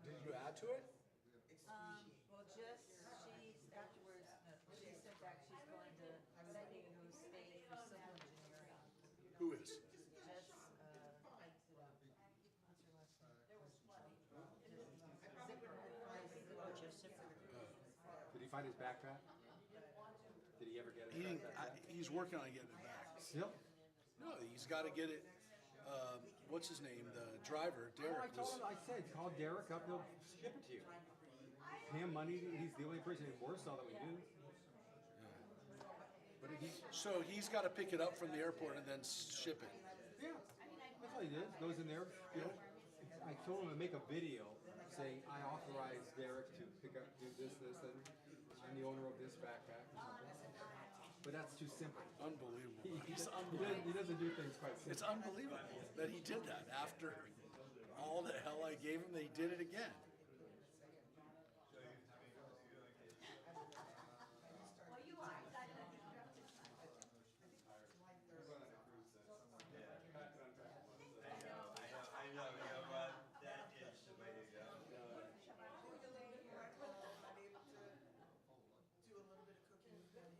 Did you add to it? Well, just, afterwards, she said back she's going to San Diego State for civil engineering. Who is? Just, what's her last name? Jeff Zipper. Did he find his backpack? Did he ever get it? He's working on getting it back. Still? No, he's got to get it. What's his name? The driver, Derek. I told him, I said, call Derek up, he'll ship it to you. Pay him money, he's the only person in Warsaw that we do. So he's got to pick it up from the airport and then ship it. Yeah, that's what he did. Goes in there. You know, I told him to make a video saying I authorize Derek to pick up, do this, and I'm the owner of this backpack or something. But that's too simple. Unbelievable. He's unbelievable. He doesn't do things quite simple. It's unbelievable that he did that after all the hell I gave him. That he did it again. I know, you know what? That is the way to go. I'm able to do a little bit of cooking, and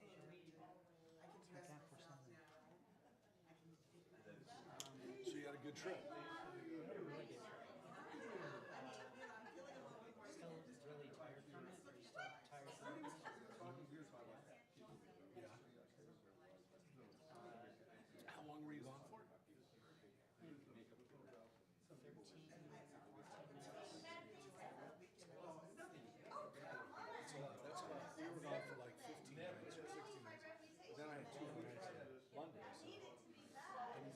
I can do stuff now. So you had a good trip. Still really tired from it? Are you still tired from it? Yeah. How long were you gone for? 13 minutes. That's a lot. We were gone for like 15 minutes or 16 minutes. Then I had 2 nights in London. And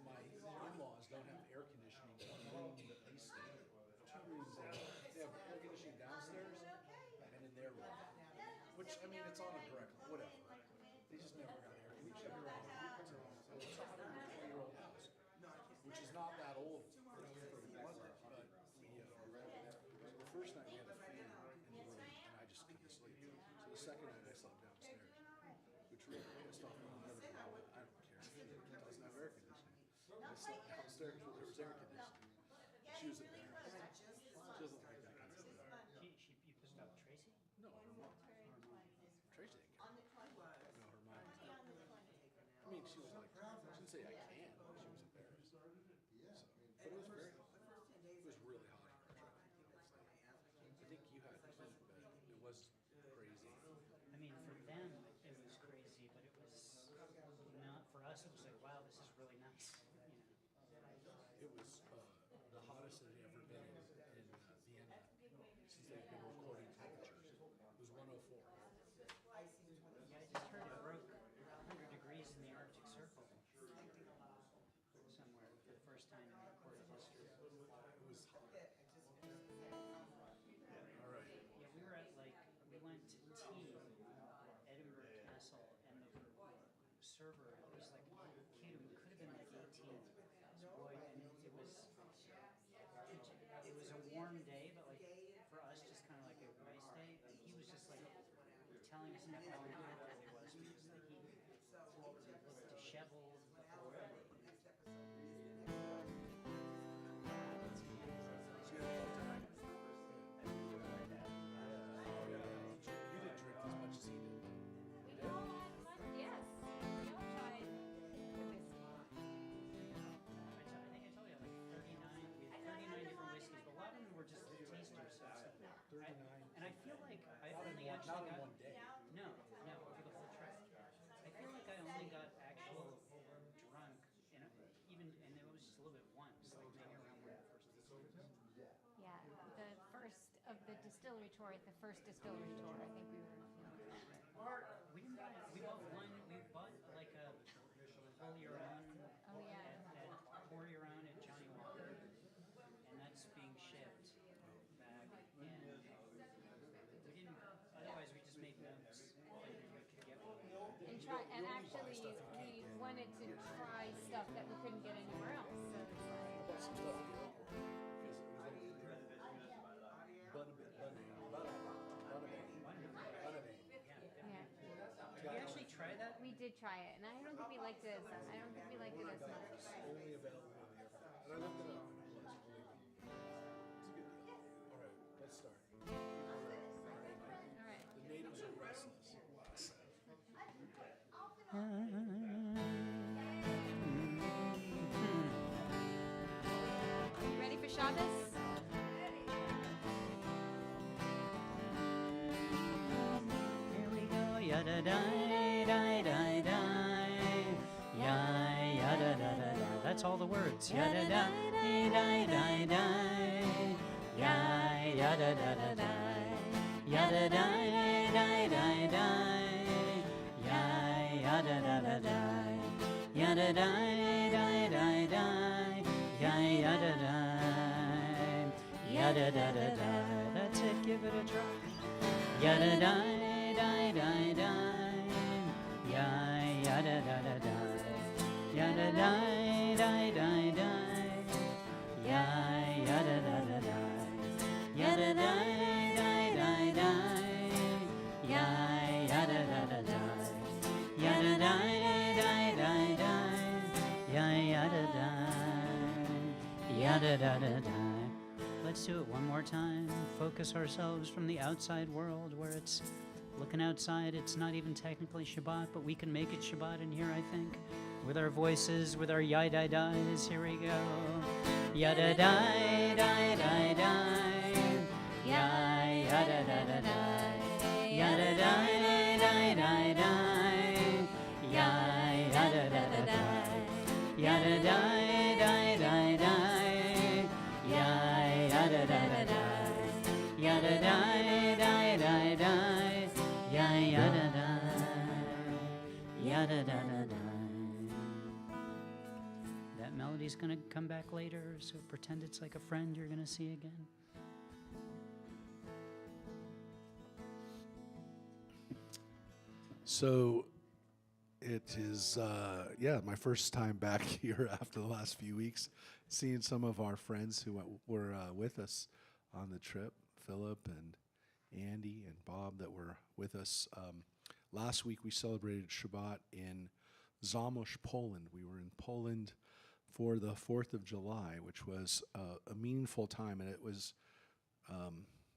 my in-laws don't have air conditioning in the room that they stay in. 2 rooms there. They have air conditioning downstairs and in their room. Which, I mean, it's on a direct, whatever. They just never got air conditioning. It's a 120-year-old house. Which is not that old for London, but the first night we had a fan in the room and I just couldn't sleep. So the second night I slept downstairs, which really pissed off my mother. I don't care. It doesn't have air conditioning. I slept downstairs where there was air conditioning. She was embarrassed. She doesn't like that kind of stuff. You pissed off Tracy? No, her mom. Tracy didn't care. No, her mom. I mean, she was like, she didn't say I can, but she was embarrassed. So, but it was it was really hot on our trip. I think you had it was crazy. I mean, for them, it was crazy, but it was not, for us, it was like, wow, this is really nice, you know. It was the hottest it had ever been in Vienna since they've been recording temperatures. It was 104. Yeah, I just heard it broke 100 degrees in the Arctic Circle somewhere for the first time in recorded history. It was hot. All right. Yeah, we were at we went to tea at Edinburgh Castle, and the server, it was like a kid who could have been like 18. Boy, and it was a warm day, but like for us, just kind of like a nice day. But he was just like telling us about how uncomfortable he was because like he looked disheveled. You didn't drink as much as he did. We all had fun, yes. We all tried the whiskey. I think I told you, like 39, we had 39 different whiskeys, but a lot of them were just tasters. So 39. and I feel like I Not only in actually one got... day. No, over the whole trip. I feel like I only got actual drunk, and it was just a little bit once, like maybe around one of the first distilleries. Yeah, the first of the distillery tour, at the first distillery tour, I think we were feeling. We didn't buy it. We bought one. We bought like a pull your own. Oh, yeah. At pour your own at Johnny Walker, and that's being shipped back. And we didn't. Otherwise, we just made notes. We could get one. And actually, we wanted to try stuff that we couldn't get anywhere else. So it's like, Some stuff at the airport. Because it yeah. Did you actually try that? We did try it, and I don't think we liked it. I don't think we liked it as much. It's only available in the airport. And I looked it up and it was really good. It's a good deal. All right. Shabbos. Here we go. Yada da da da da. Ya yada da da da. That's all the words. Yada da da da da. Ya yada da da da. Yada da da da da. Ya yada da da da. Yada da da da da. Ya yada da. Yada da da da. That's it. Give it a try. Yada da da da da. Ya yada da da da. Yada da da da da. Ya yada da da da. Yada da da da da. Ya yada da da da. Yada da da da da. Ya yada da. Yada da da da. Let's do it one more time. Focus ourselves from the outside world where it's looking outside. It's not even technically Shabbat, but we can make it Shabbat in here, I think. With our voices, with our yai-dai-dais. Here we go. Yada-dai-dai-dai-dai. Yai-yada-da-da-dai. Yada-dai-dai-dai-dai. Yai-yada-da-da-dai. Yada-dai-dai-dai-dai. Yada-da-da-da. Yada-da-da-da-da. Yada-da. Yada-da-da-da. That melody's going to come back later, so pretend it's like a friend you're going to see again. So it is, my first time back here after the last few weeks, seeing some of our friends who were with us on the trip, Philip and Andy and Bob that were with us. Last week we celebrated Shabbat in Zamość, Poland. We were in Poland for the 4th of July, which was a meaningful time, and it was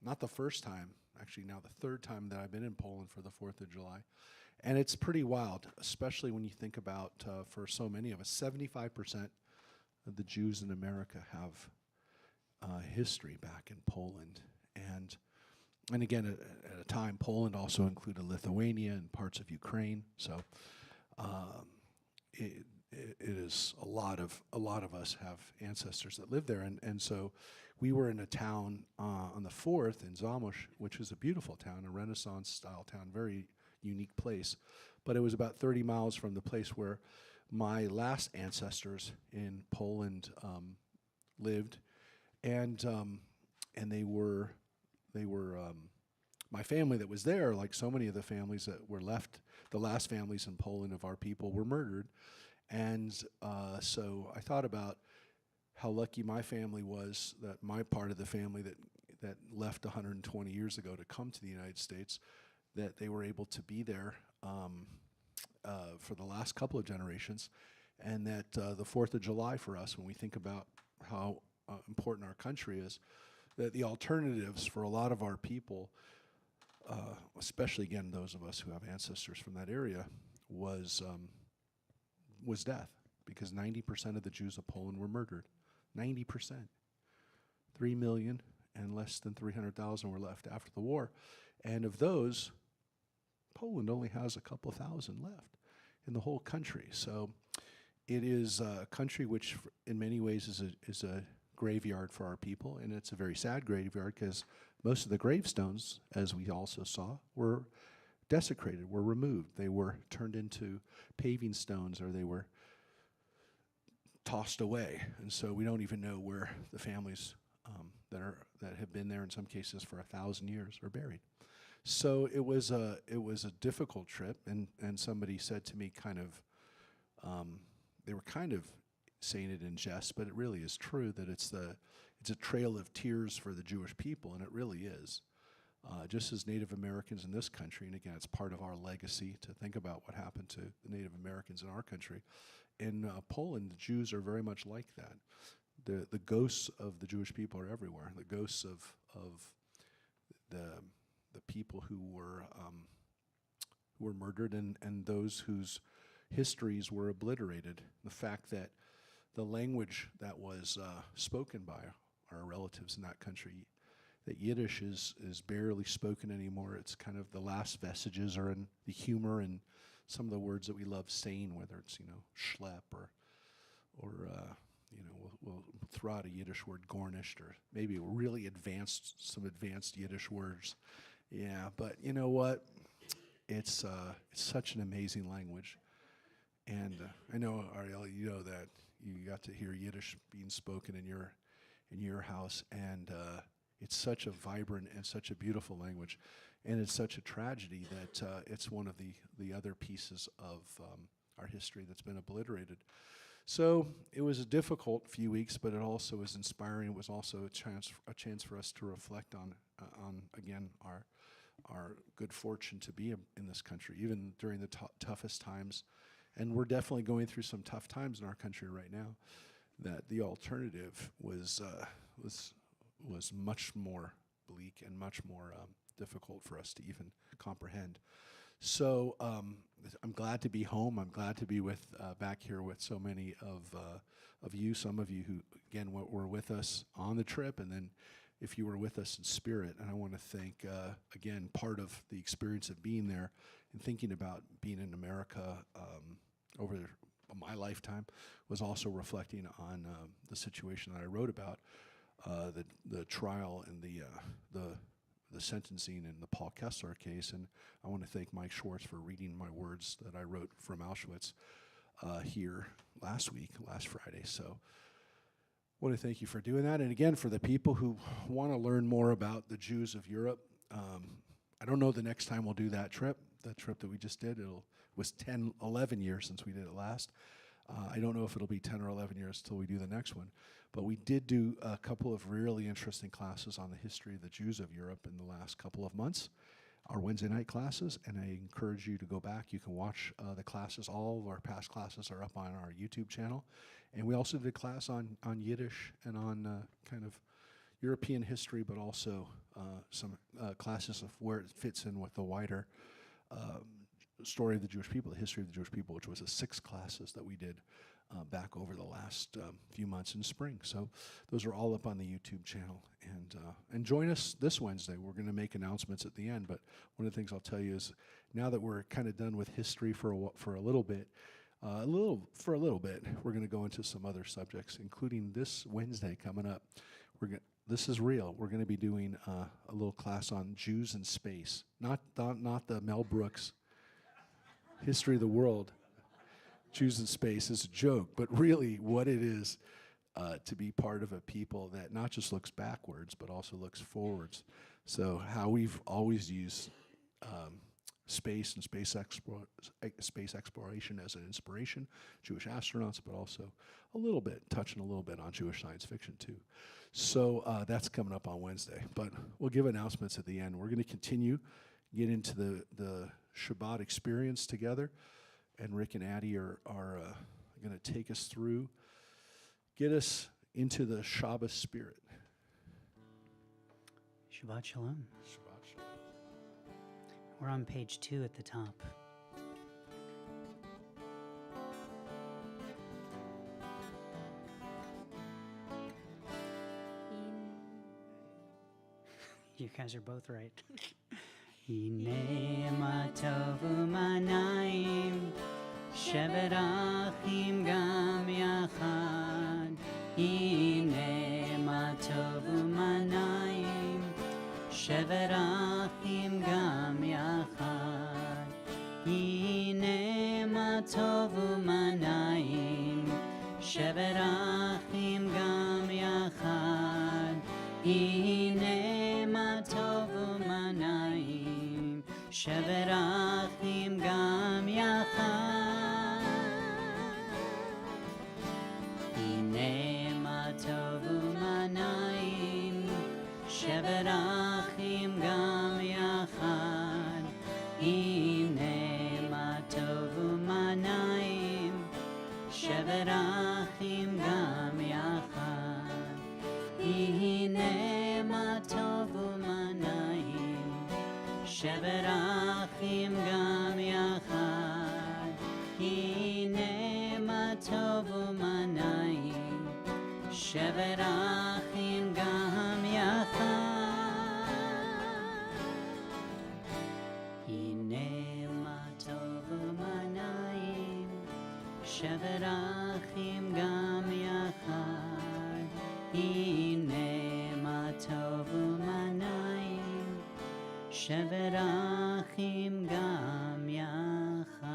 not the first time, actually now the third time that I've been in Poland for the 4th of July. And it's pretty wild, especially when you think about, for so many of us, 75% of the Jews in America have history back in Poland. And again, at a time, Poland also included Lithuania and parts of Ukraine. So it is a lot of us have ancestors that live there. And so we were in a town on the 4th in Zamość, which is a beautiful town, a Renaissance-style town, very unique place. But it was about 30 miles from the place where my last ancestors in Poland lived, and they were my family that was there. Like so many of the families that were left, the last families in Poland of our people were murdered, and so I thought about how lucky my family was, that my part of the family that left 120 years ago to come to the United States, that they were able to be there for the last couple of generations, and that the 4th of July for us, when we think about how important our country is, that the alternatives for a lot of our people, especially again those of us who have ancestors from that area, was death, because 90% of the Jews of Poland were murdered. 90%. 3 million, and less than 300,000 were left after the war. And of those, Poland only has a couple thousand left in the whole country. So it is a country which in many ways is a graveyard for our people, and it's a very sad graveyard because most of the gravestones, as we also saw, were desecrated, were removed. They were turned into paving stones, or they were tossed away. And so we don't even know where the families that have been there in some cases for 1,000 years are buried. So it was a difficult trip, and somebody said to me they were kind of saying it in jest, but it really is true, that it's a trail of tears for the Jewish people, and it really is. Just as Native Americans in this country, and again, it's part of our legacy to think about what happened to the Native Americans in our country. In Poland, the Jews are very much like that. The ghosts of the Jewish people are everywhere. The ghosts of the people who were murdered, and those whose histories were obliterated. The fact that the language that was spoken by our relatives in that country, that Yiddish is barely spoken anymore. It's kind of the last vestiges are in the humor and some of the words that we love saying, whether it's, schlep or we'll throw out a Yiddish word, gornished, or maybe some advanced Yiddish words. Yeah, but you know what? It's such an amazing language. And I know, Ariel, you know that you got to hear Yiddish being spoken in your house, and it's such a vibrant and such a beautiful language, and it's such a tragedy that it's one of the other pieces of our history that's been obliterated. So it was a difficult few weeks, but it also was inspiring. It was also a chance for us to reflect on again our good fortune to be in this country, even during the toughest times. And we're definitely going through some tough times in our country right now. That the alternative was much more bleak and much more difficult for us to even comprehend. So I'm glad to be home. I'm glad to be back here with so many of you. Some of you who again were with us on the trip, and then if you were with us in spirit. And I want to thank again, part of the experience of being there and thinking about being in America over my lifetime was also reflecting on the situation that I wrote about, the trial and the sentencing in the Paul Kessler case. And I want to thank Mike Schwartz for reading my words that I wrote from Auschwitz here last Friday. So I want to thank you for doing that. And again, for the people who want to learn more about the Jews of Europe, I don't know the next time we'll do that trip that we just did. It was 10, 11 years since we did it last. I don't know if it'll be 10 or 11 years till we do the next one. But we did do a couple of really interesting classes on the history of the Jews of Europe in the last couple of months, our Wednesday night classes, and I encourage you to go back. You can watch the classes. All of our past classes are up on our YouTube channel. And we also did a class on Yiddish and on kind of European history, but also some classes of where it fits in with the wider story of the Jewish people, the history of the Jewish people, which was the 6 classes that we did back over the last few months in spring. So those are all up on the YouTube channel. And join us this Wednesday. We're going to make announcements at the end, but one of the things I'll tell you is now that we're kind of done with history for a little bit, we're going to go into some other subjects, including this Wednesday coming up. This is real. We're going to be doing a little class on Jews in space, not the Mel Brooks history of the world. Jews in space is a joke, but really what it is to be part of a people that not just looks backwards, but also looks forwards. So how we've always used space and space exploration as an inspiration, Jewish astronauts, but also touching a little bit on Jewish science fiction too. So that's coming up on Wednesday, but we'll give announcements at the end. We're going to get into the Shabbat experience together, and Rick and Addie are going to take us through, get us into the Shabbat spirit. Shabbat Shalom. Shabbat Shalom. We're on page 2 at the top. You guys are both right. Hine ma tov u'manayim shevet achim gam yachad. Hine ma tov u'manayim shevet achim gam yachad. Hine ma tov u'manayim shevet achim gam yachad. Hine ma tov u'manayim shevet achim gam yachad. Hine ma tov u'manayim shevet achim gam yachad. Hine ma tov u'manayim shevet achim gam yachad. Hine ma tov u'manayim shevet achim gam yachad. Hine ma tov u'manayim shevet achim gam לשבת אחים גם יחד.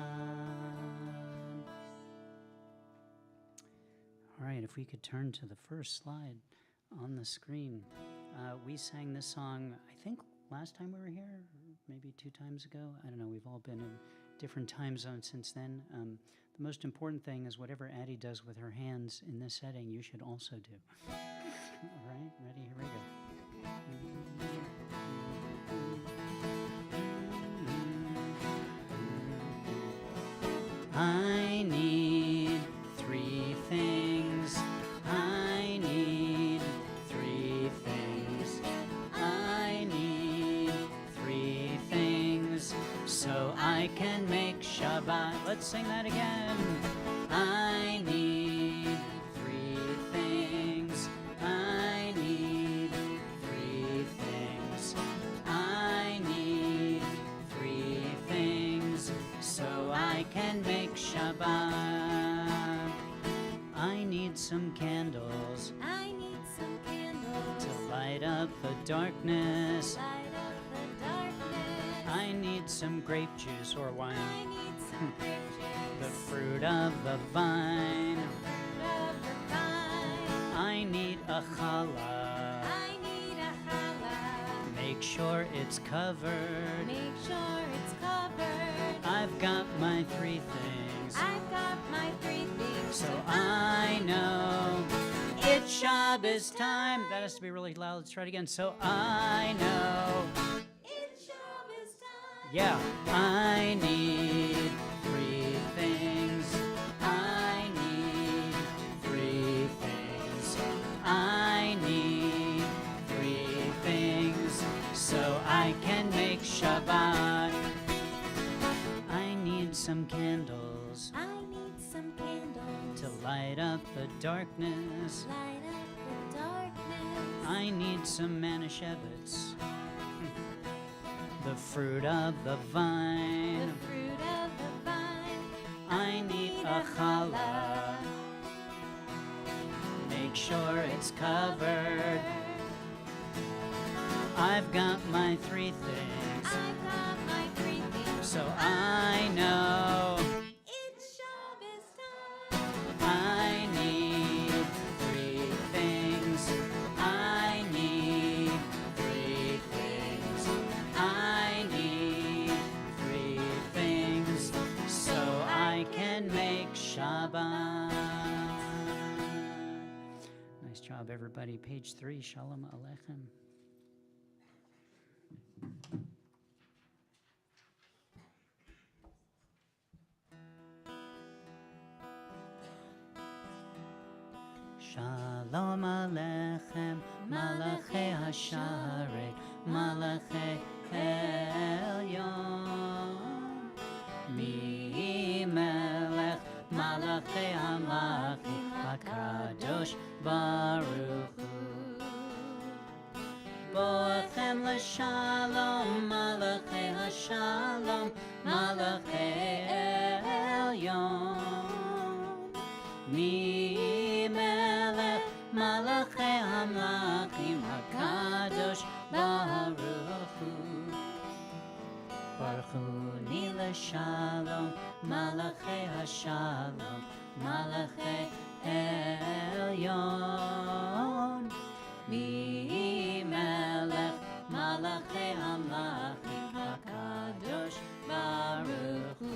All right, if we could turn to the first slide on the screen. We sang this song, I think, last time we were here, maybe 2 times ago. I don't know, we've all been in different time zones since then. The most important thing is whatever Addie does with her hands in this setting, you should also do. All right, ready? Here we go. I need 3 things. I need 3 things. I need 3 things so I can make Shabbat. Let's sing that again. I need 3 things. I need 3 things. I need 3 things so I can make Shabbat. I need some candles I need some candles to light up the darkness. light up the darkness. I need some grape juice or I wine, need some grape juice. the fruit of the vine. Fruit of the vine. I need a challah. I need a challah. Make sure it's covered. Make sure it's covered. I've got my 3 things, I've got my 3 things. so I know it's Shabbos time. That has to be really loud. Let's try it again. So I know. It's Shabbos time. Yeah, I need 3 things. I need 3 things. I need 3 things so I can make Shabbat. I need some candles I need some candles to light up the darkness. light up the darkness. I need some manischewitz, the fruit of the vine. The fruit of the vine. I need a challah. Make sure it's covered. I've got my 3 things, I've got my 3 things. so I know It's Shabbos time. I need 3 things. I need 3 things. I need 3 things so I can make Shabbat. Nice job, everybody. Page 3, Shalom Aleichem. Shalom Aleichem, Malachi Hasharet, Malachi Elyon. Mi Melech, Malachi Hamlachim, HaKadosh Baruch Hu. Boachem l'shalom, Malachi Hashalom, Malachi Elyon. Mi Melech Malachi Hamlachim HaKadosh Baruch Hu. Baruchuni l'shalom Malachi Hashalom Malachi Elyon. Mi Melech Malachi Hamlachim HaKadosh Baruch Hu.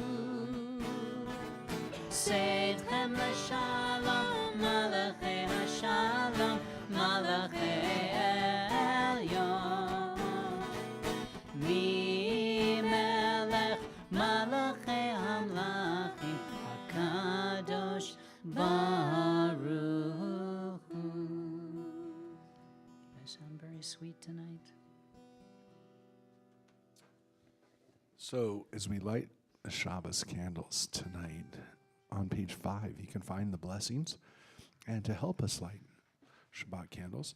Seidchem l'shalom, Malachi Hashalom, Malachi Elyon. Mi Melech, Malachi Hamlachim, HaKadosh Baruch Hu. You guys sound very sweet tonight. So as we light the Shabbos candles tonight, on page 5, you can find the blessings. And to help us light Shabbat candles,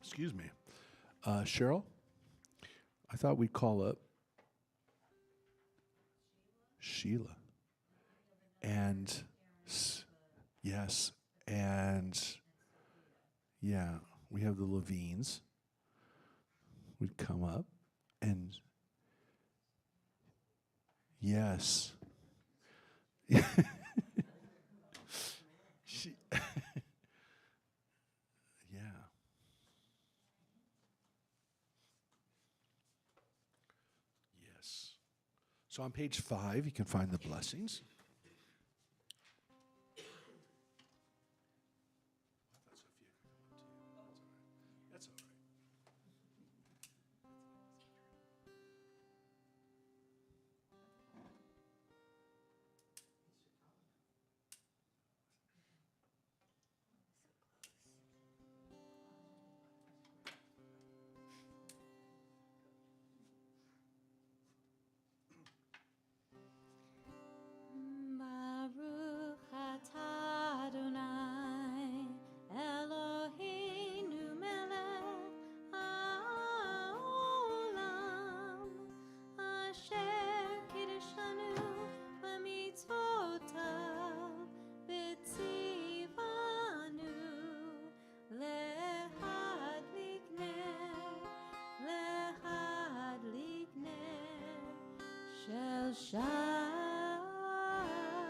excuse me, Cheryl, I thought we'd call up Sheila. And yes, and yeah, we have the Levines. would come up and yes. She yeah. Yes. So on page 5, you can find the blessings. That's all right. Baruch atah Adonai Eloheinu melech haolam asher kiddushanu b'mitzvotav v'tzivanu lehadlik ner shel Shabbat. Yeah.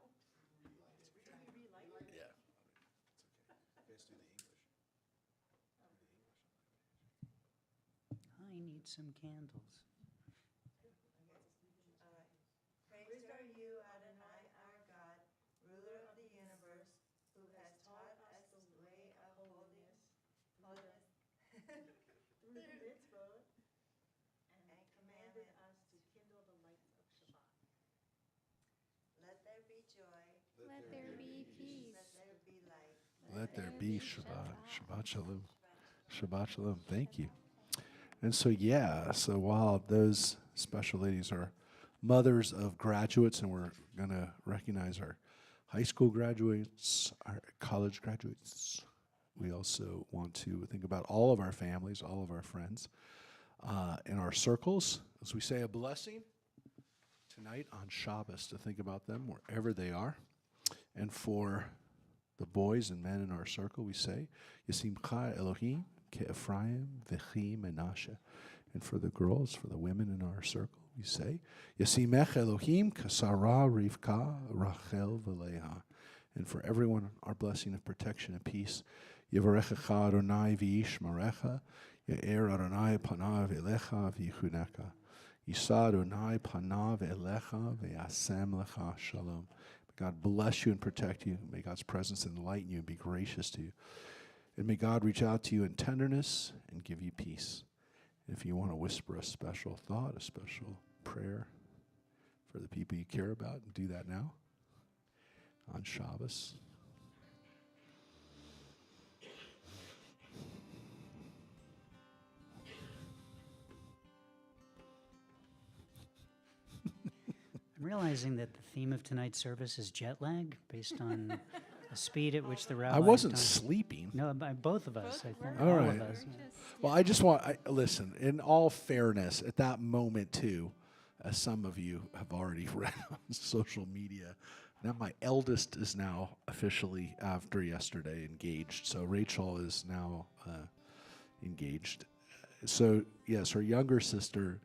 It's okay. You guys do the English. I need some candles. Praised are you, Adonai, our God, ruler of the universe, who has taught us the way of holiness through mitzvot, and commanded us to kindle the lights of Shabbat. Let there be joy. Let there be peace. Let there be light. Let there be Shabbat. Shabbat Shalom. Shabbat Shalom. Thank you. And so, so while those special ladies are mothers of graduates, and we're going to recognize our high school graduates, our college graduates, we also want to think about all of our families, all of our friends in our circles, as we say a blessing tonight on Shabbos, to think about them wherever they are. And for the boys and men in our circle, we say, Yesimcha Elohim ke'Ephraim v'chi Menashe. And for the girls, for the women in our circle, we say, Yesimech Elohim k'Sarah Rivka Rachel v'Leah. And for everyone, our blessing of protection and peace, Yevarechecha Adonai v'yishmarecha, Ye'er Adonai panav elecha v'yichuneka. Yisa Adonai panav elecha v'yasem lecha shalom. May God bless you and protect you. May God's presence enlighten you and be gracious to you. And may God reach out to you in tenderness and give you peace. If you want to whisper a special thought, a special prayer for the people you care about, do that now on Shabbos. I'm realizing that the theme of tonight's service is jet lag, based on the speed at which the rabbi. I wasn't was sleeping. No, by both of us, I think. All right. Of us. Yeah. Well, I just want, listen, in all fairness, at that moment too, as some of you have already read on social media, now my eldest is now officially, after yesterday, engaged. So Rachel is now engaged. So yes, her younger sister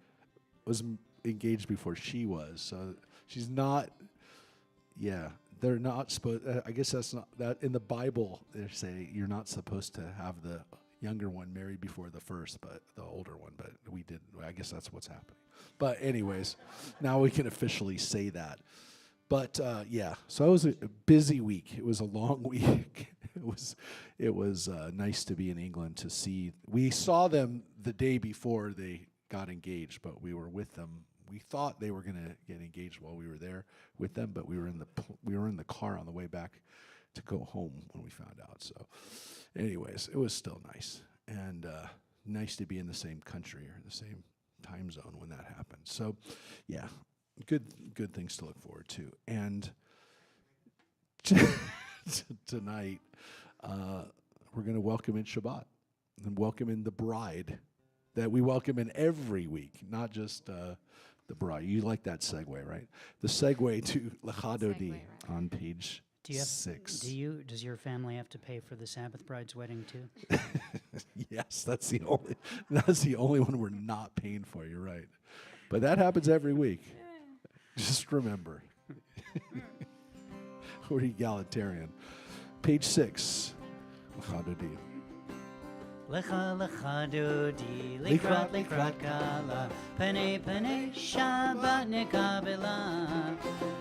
was engaged before she was. So she's not, they're not supposed, I guess that's not, that in the Bible, they say you're not supposed to have the younger one married before the first, but the older one, but we did, I guess that's what's happening. But anyways, now we can officially say that. But so it was a busy week. It was a long week. It was nice to be in England to see. We saw them the day before they got engaged, but we were with them. We thought they were going to get engaged while we were there with them, but we were in the car on the way back to go home when we found out. So, anyways, it was still nice and nice to be in the same country or in the same time zone when that happened. So, good things to look forward to. And tonight, we're going to welcome in Shabbat and welcome in the bride that we welcome in every week, not just the bride. You like that segue, right? The segue to Lecha Dodi on page Do you have, 6. Does your family have to pay for the Sabbath bride's wedding too? Yes, that's the only one we're not paying for. You're right, but that happens every week. Just remember, we're egalitarian. Page 6. Lecha lecha dodi, likrat likrat kala, pene pene Shabbat nekabela.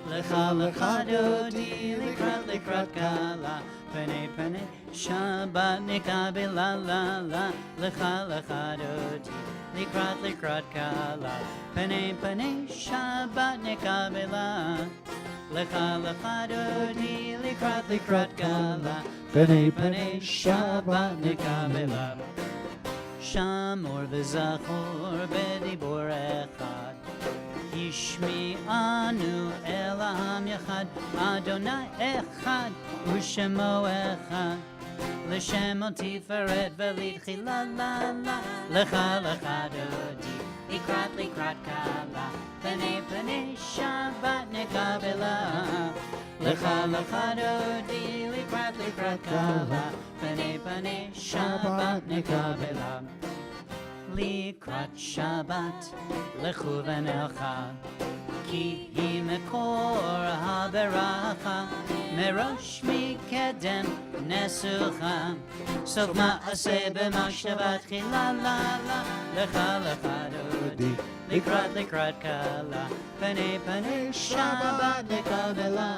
Lecha lecha dodi, likrat likrat kala, pene pene Shabbat nekabela la la. Lecha lecha dodi, likrat likrat kala, pene pene Shabbat nekabela. Lecha lecha dodi, likrat likrat kala. Pene pene Shabbat nekabela. Shamor v'zachor b'dibor echad. Yishmi anu Elohim yachad. Adonai echad u'shemo echad. L'shem al tiferet v'litchi la la la. Lecha lecha dodi, likrat kala. Pene pene Shabbat nekabela. Lecha lecha dodi, likrat kala, pene pene Shabbat nekabela. Likrat Shabbat lechu v'nelcha, ki hi mekor haberacha, merosh mikedem nesucha, sof ma'aseh b'machshavat chila la la. Lecha lecha dodi, likrat kala, pene pene Shabbat nekabela.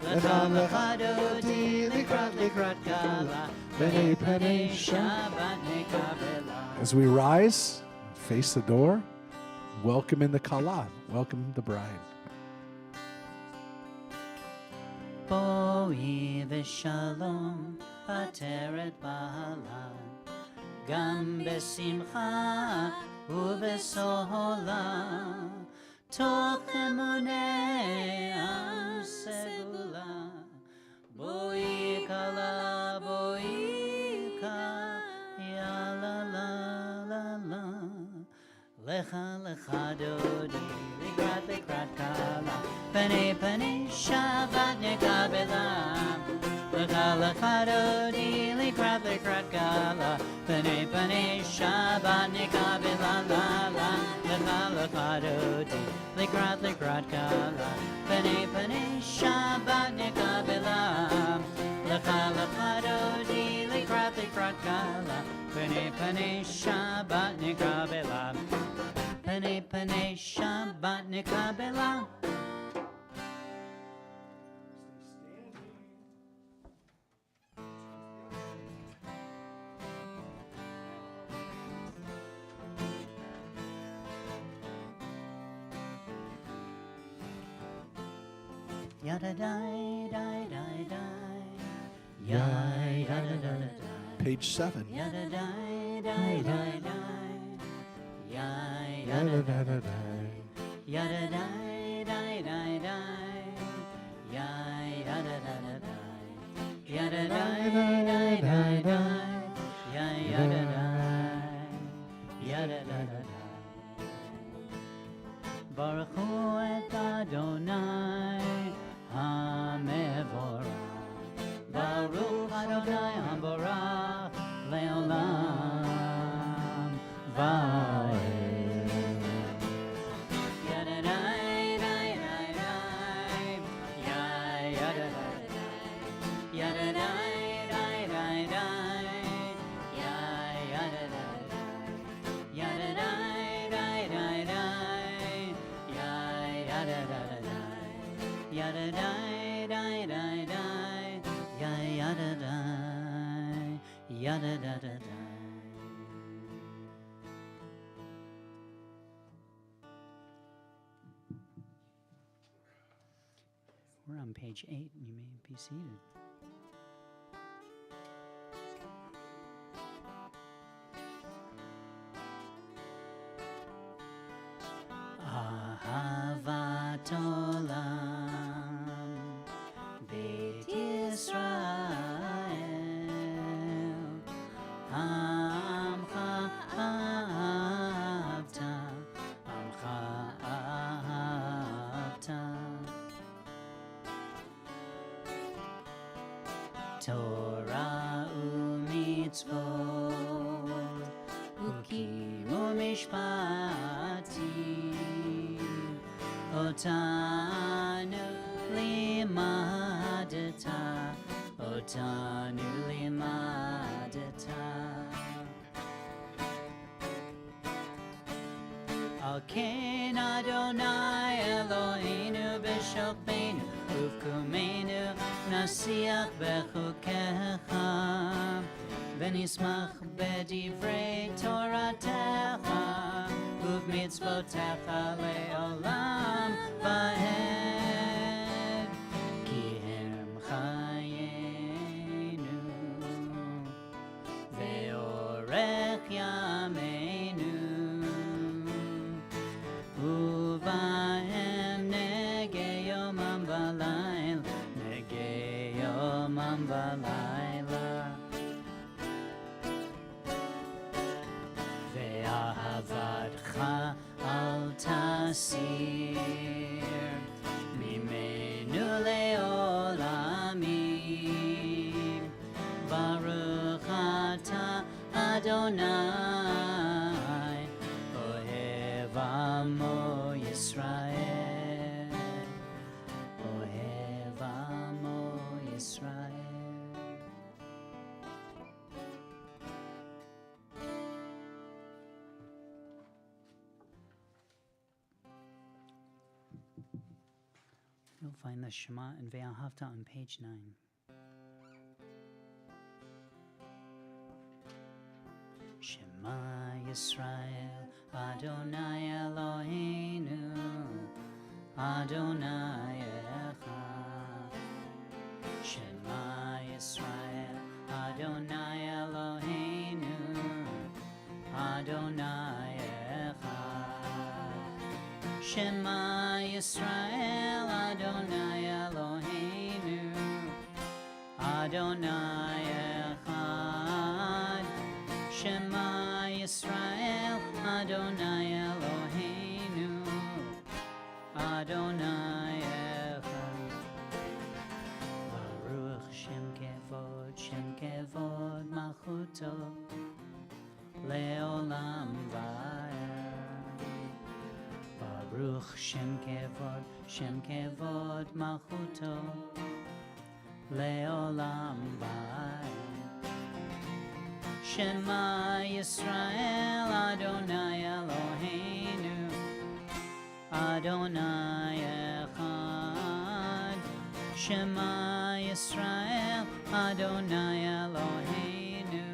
Lecha lecha dodi, likrat kala, pene pene Shabbat nekabela. As we rise, face the door, welcome in the Kala, welcome the bride. Boi v'shalom, pateret ba'ala, gam besimcha u'besohola, toch emunei am segula. Boi kala, boi ka, ya la la la la. Lecha lecha dodi, likrat kala, pene pene Shabbat nekabela. Lecha lecha dodi, likrat kala, pene pene Shabbat nekabela la la. Lecha lecha dodi, likrat kala, pene pene Shabbat nekabela. Lecha lecha dodi, likrat kala, pene pene Shabbat nekabela. Pene pene Shabbat nekabela. Yada die die die die. Yada yada da da da. Page 7. Yada die die die die. Yada da da da. Yada die die die die. Yada da da da. Yada die die die die. Yada die. Yada da da da. Baruch Hu et Adonai HaMevorach. Baruch Adonai HaMevorach Leolam Vaed. Yada dai dai dai dai. Yada dai dai. Yada dai dai dai dai. Yada dai dai. Yada dai dai dai dai. Yada dai dai. Yada dai dai dai dai. Yada dai. Yada da da da. We're on page 8, and you may be seated. Ahavat olam, Beit Yisrael, Amcha ahavta, Amcha ahavta. Torah u'mitzvot Ukim u'mishpatim Otanu limadeta Otanu limadeta Al Ken Adonai Eloheinu b'shokbeinu uvkumenu nasiach bechukecha v'nismach b'divrei Toratecha uv'mitzvotecha le'olam va'ed ki hem chayenu ve'orech yameinu Uvahem nege yomam v'layla Ve'ahavadcha al tasir mimenu le'olamim Baruch ata Adonai Ohev Amo Yisrael Ohev Amo Yisrael You'll find the Shema and Ve'ahavta on page 9. Shema Yisrael Adonai Eloheinu Adonai Echad Shema Yisrael Adonai Eloheinu Adonai Echad Shema Yisrael Adonai Eloheinu Adonai Echad Shema Yisrael Adonai Eloheinu Adonai Echad Baruch Shem Kevod Malchuto Le'olam Va'ed Baruch Shem Kevod Malchuto Le'olam Va'ed Shema Yisrael Adonai Eloheinu Adonai Echad Shema Yisrael Adonai Eloheinu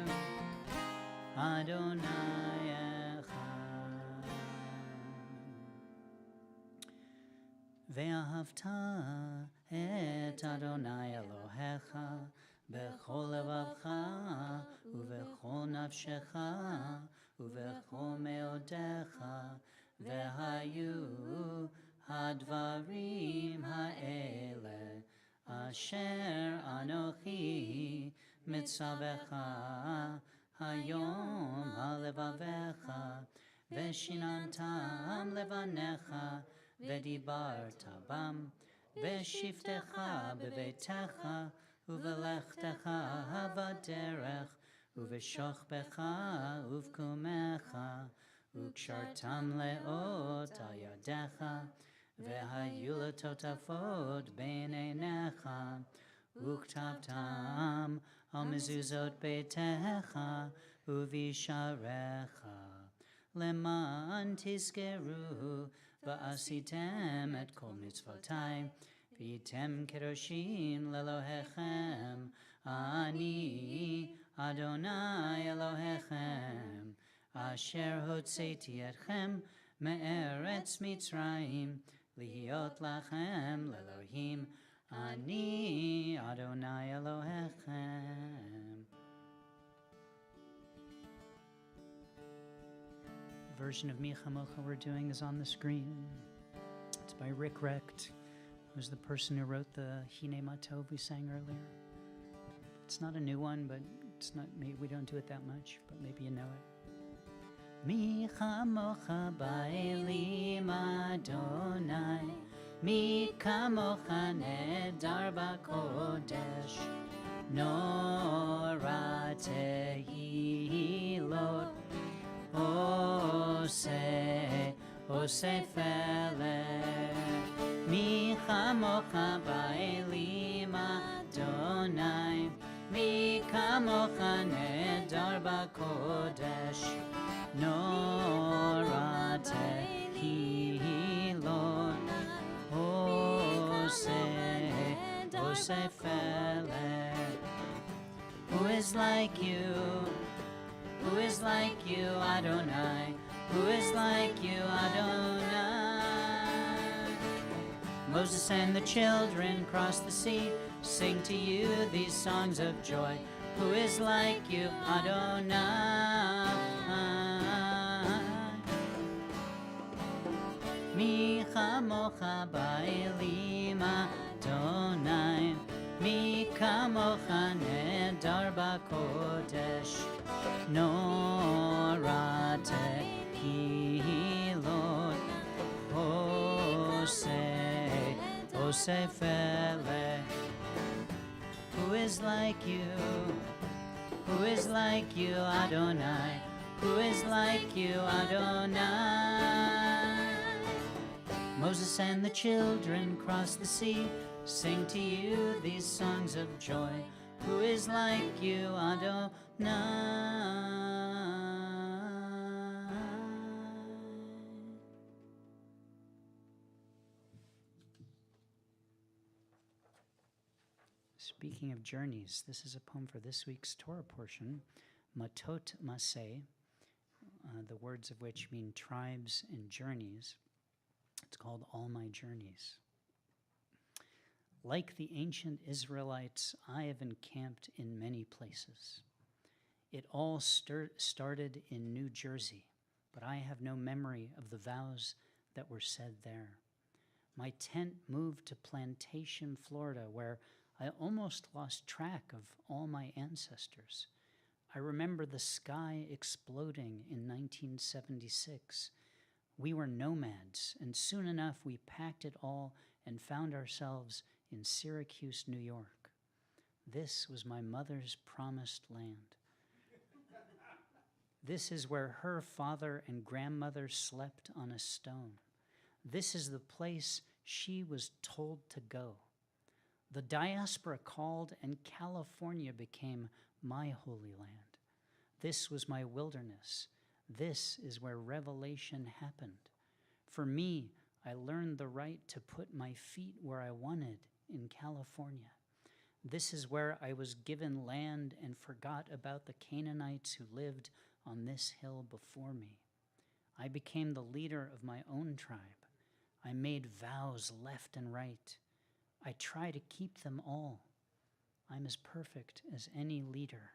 Adonai Echad Ve'ahavta et Adonai Elohecha Bechol levavcha uvechol nafshecha uvechol meodecha vehayu hadvarim ha'ele asher anochi mitzavecha hayom halevavecha veshinantam levanecha vedibarta bam veshiftecha bevetecha Uvelechtecha havaderech, uveshochbecha uvkumecha, ukshartam leot al yadecha, vehayu letotafot beineinecha, uktavtam al mezuzot beitecha, uvisharecha, leman tizkeru, va'asitem et kol mitzvotai, V'yitem kedoshim lelohechem, ani Adonai Elohechem, asher hotzeiti etchem me'eretz Mitzrayim, lihiot lachem lelohim, ani Adonai Elohechem. The version of Mi Chamocha we're doing is on the screen. It's by Rick Recht, who's the person who wrote the Hine Matov we sang earlier. It's not a new one, but it's not. We don't do it that much, but maybe you know it. Mi chamocha ba'elim Adonai, mi kamocha nedar b'kodesh, Nora tehilot Ose fele Mi chamocha ba'elim Adonai Mi kamocha nedar b'kodesh Nora tehilot Ose fele. Who is like you? Who is like you, Adonai? Who is like you, Adonai? Moses and the children crossed the sea, sing to you these songs of joy. Who is like you, Adonai? Mi chamocha ba'elim Adonai, mi kamocha nedar b'kodesh, Nora tehilot Ose fele. Who is like you? Who is like you, Adonai? Who is like you, Adonai? Moses and the children crossed the sea, sing to you these songs of joy. Who is like you, Adonai? Speaking of journeys, this is a poem for this week's Torah portion, Matot Maseh, the words of which mean tribes and journeys. It's called All My Journeys. Like the ancient Israelites, I have encamped in many places. It all started in New Jersey, but I have no memory of the vows that were said there. My tent moved to Plantation, Florida, where I almost lost track of all my ancestors. I remember the sky exploding in 1976. We were nomads, and soon enough we packed it all and found ourselves in Syracuse, New York. This was my mother's promised land. This is where her father and grandmother slept on a stone. This is the place she was told to go. The diaspora called, and California became my holy land. This was my wilderness. This is where revelation happened. For me, I learned the right to put my feet where I wanted in California. This is where I was given land and forgot about the Canaanites who lived on this hill before me. I became the leader of my own tribe. I made vows left and right. I try to keep them all. I'm as perfect as any leader.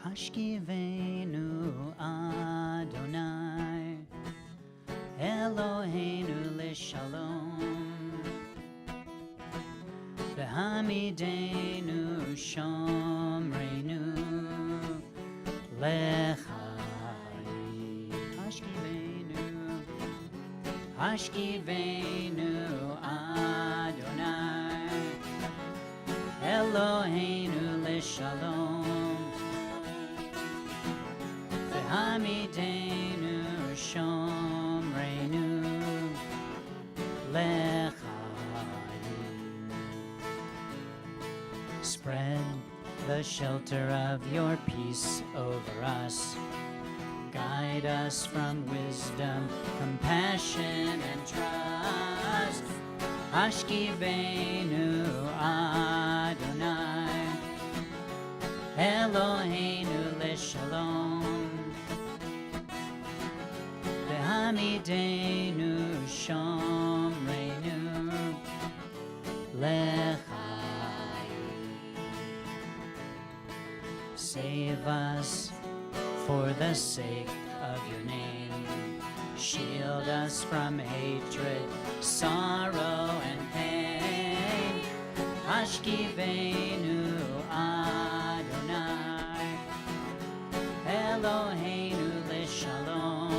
Hashkivenu Adonai Eloheinu leshalom V'hamidenu shomreinu lechai Hashkivenu Adonai Eloheinu leshalom Hamidenu Shomreinu Lechayim. Spread the shelter of your peace over us. Guide us from wisdom, compassion, and trust. Hashkivenu Adonai Eloheinu leshalom. Hamidenu Shomreinu Lechayim. Save us for the sake of your name. Shield us from hatred, sorrow, and pain. Hashkivenu Adonai Eloheinu Leshalom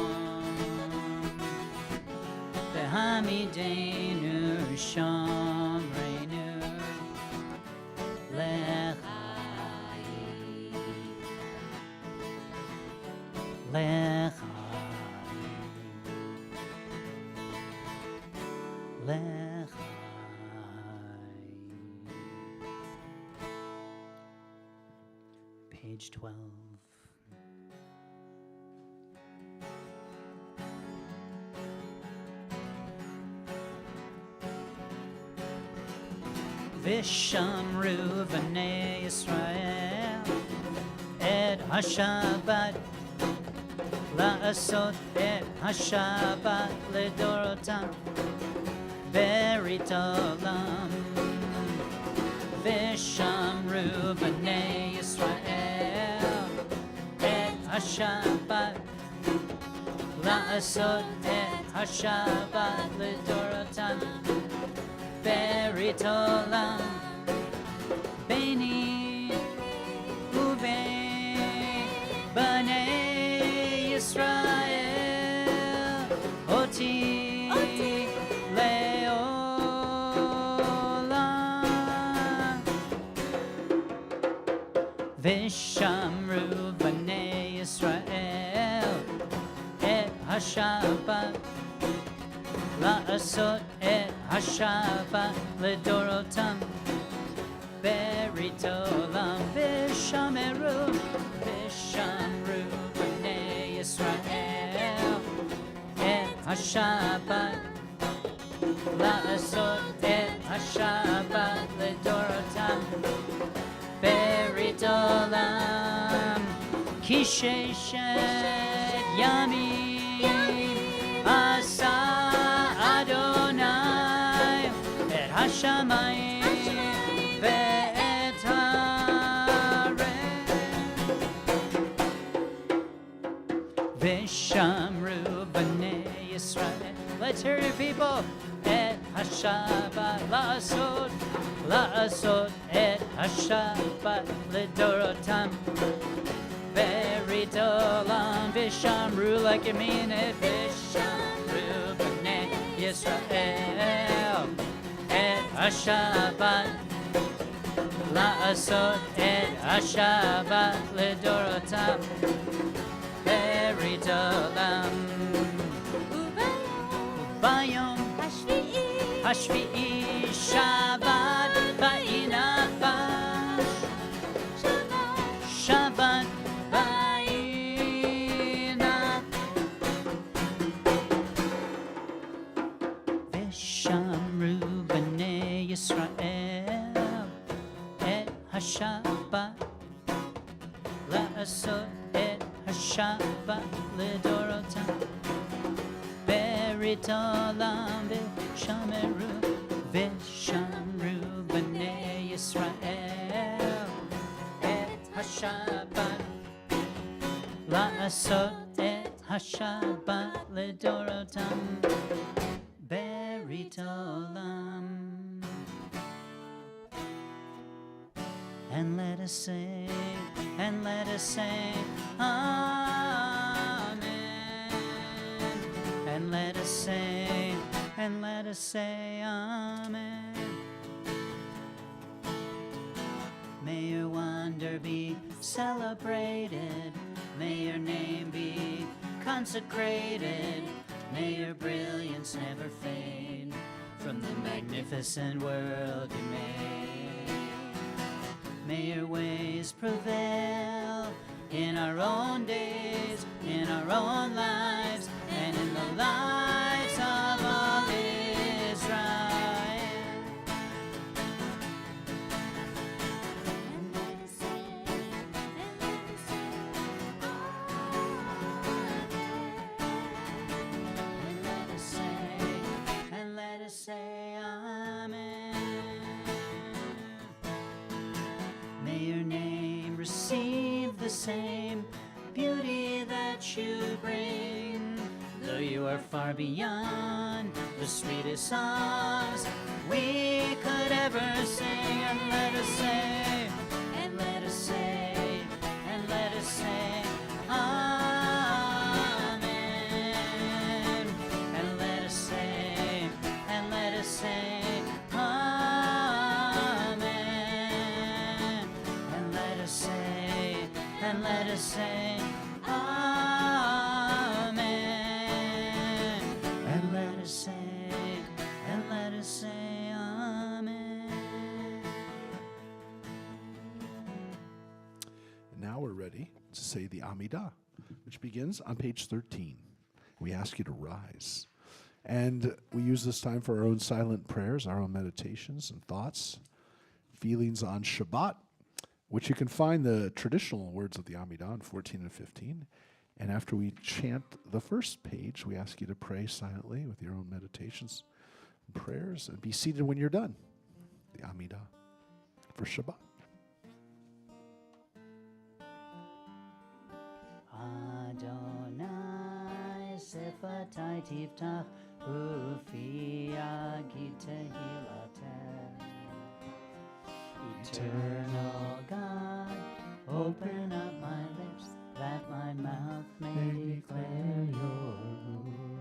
Behamidenu Shomreinu Lechai Lechai Page 12. Vishamru B'nai Yisrael Et HaShabbat La'asot Et HaShabbat L'dorotam Berit Olam Vishamru B'nai Yisrael Et HaShabbat La'asot Et HaShabbat L'dorotam Berit Olam Beini Ubein B'nai Yisrael Oti Le'olam Vishamru B'nai Yisrael Et HaShabbat La'asot Et HaShabbat L'dorotam Berit Olam Vishamru B'nai Yisrael Et HaShabbat La'asot Et HaShabbat L'dorotam Berit Olam Ki sheshet yamim Asa Adonai Et HaShamayim Ve'et Haaretz Vishamru B'nai Yisrael. Let's hear you, people. Et HaShabbat La'asot Et HaShabbat L'dorotam Berit Olam Vishamru like you mean it Vishamru B'nai Yisrael Et HaShabbat La'asot Et HaShabbat L'dorotam Berit Olam Bayom Hashvi'i Shabbat Va'inafash Shabbat Vishamru B'nai Yisrael Et HaShabbat La'asot Et HaShabbat L'dorotam Berit Olam Vishamru B'nai Yisrael Et HaShabbat La'asot Et HaShabbat L'dorotam Berit Olam. And let us say, Amen. And let us say, Amen. May your wonder be celebrated. May your name be consecrated. May your brilliance never fade from the magnificent world you made. May your ways prevail in our own days, in our own lives, and in the lives of all Israel. And let us say, Amen. May your name receive the same beauty that you bring. Though you are You're far beyond the sweetest songs we could ever sing. And let us say, and let us say, and let us say, Amen. And let us say, and let us say, Amen. And let us say, and let us say, Amen. And let us say, and let us say, Amen. And now we're ready to say the Amidah, which begins on page 13. We ask you to rise. And we use this time for our own silent prayers, our own meditations and thoughts, feelings on Shabbat, which you can find the traditional words of the Amidah in 14 and 15. And after we chant the first page, we ask you to pray silently with your own meditations and prayers, and be seated when you're done. The Amidah for Shabbat. Adonai Sefatai Tiftach Ufi Agid Tehilatel. Eternal God, open up my lips that my mouth may declare your rule.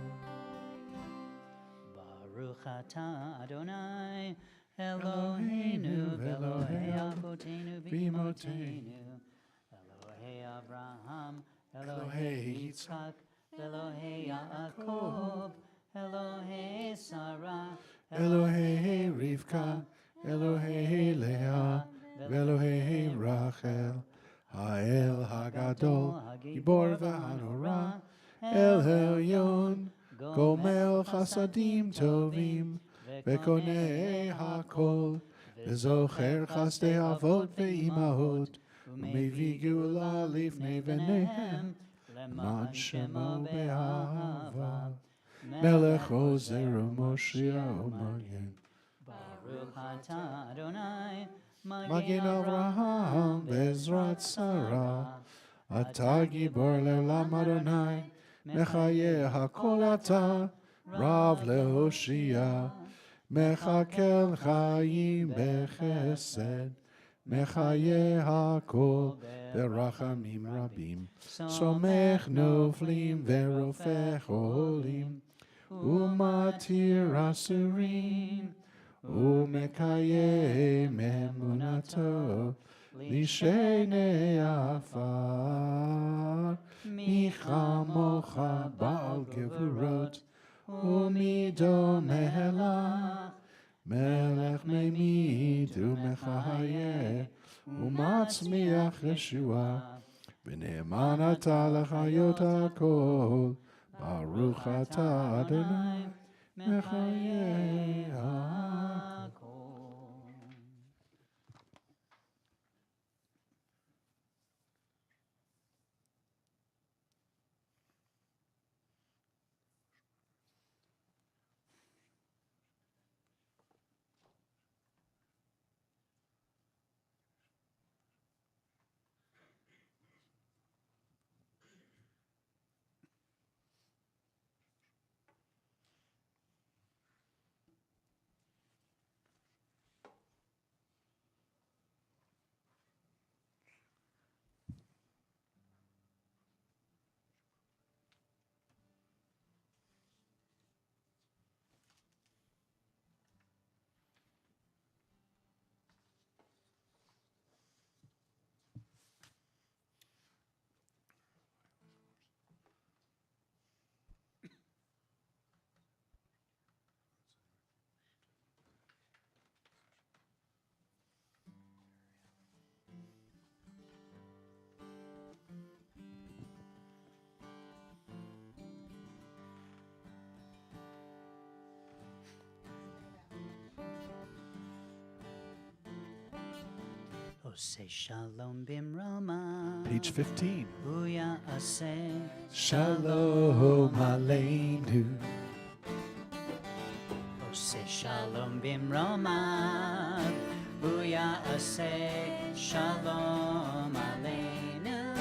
Baruch atah Adonai Eloheinu v'Elohei Avotenu v'Imotenu Elohei Avraham Elohei Yitzchak Elohei Yaakov Elohei Sarah Elohei Rivka, Elohei Leah, Elohei Rachel, Ha'el Hagadol, Gibor v'Hanora, El Elyon, Gomel Chasadim Tovim, Vekonei Hakol, V'zocher Chasdei Avot ve'imahot, Umevi Geula Lifnei V'nehem, Leman Shemo be'ahava, Melech Ozer u'Moshiach u'Magen. Baruch atah Adonai Magen Avraham Bezrat Sarah, Ata Gibor Le'olam Adonai, Mechaye Hakol Ata, Rav Lehoshia, Mechakel Chaim Bechesed, Mechaye Hakol Berachamim Rabim, Somech Noflim Verofech Olim, Umatir Asurim, Umekayem Emunato, Lishenei Afar, Michamocha Baal Gevurot, Umido Melech, Melech Memid Umechaye, Umatzmiach Yeshua, V'ne'eman ata l'chayot hakol, Baruch atah Adonai, Mechaye hakol. Say shalom bimrama. Page 15. Booyah aseh. Shalom Aleinu. Say shalom bimrama. Booyah aseh. Shalom aleinu.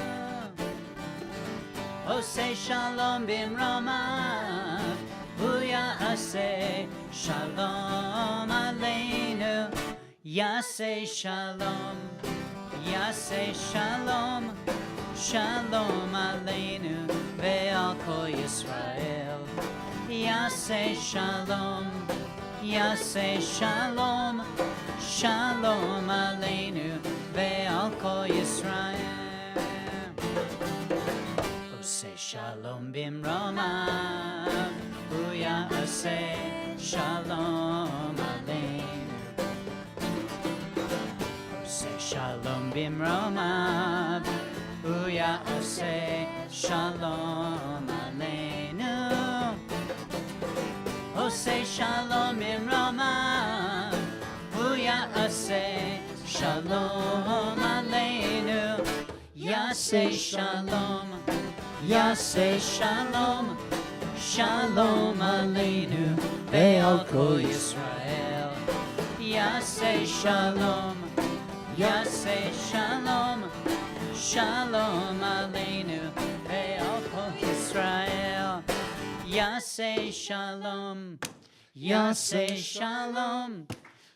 Say shalom bimrama. Yaseh Shalom Aleinu, Yaseh Shalom, Yaseh Shalom, Shalom Aleinu ve'al kol Yisrael. Yaseh Shalom, Yaseh Shalom, Shalom Aleinu ve'al kol Yisrael. Oseh Shalom bimromav, Hu ya'aseh Shalom Aleinu. Oseh Shalom bimromav, Hu ya'aseh Shalom Aleinu. Oseh Shalom bimromav, Hu ya'aseh Shalom Aleinu. Yaseh Shalom, Yaseh Shalom, Shalom Aleinu ve'al kol Yisrael. Yaseh Shalom, Yaseh Shalom, Shalom Aleinu ve'al kol Yisrael. Yaseh Shalom, Yaseh Shalom,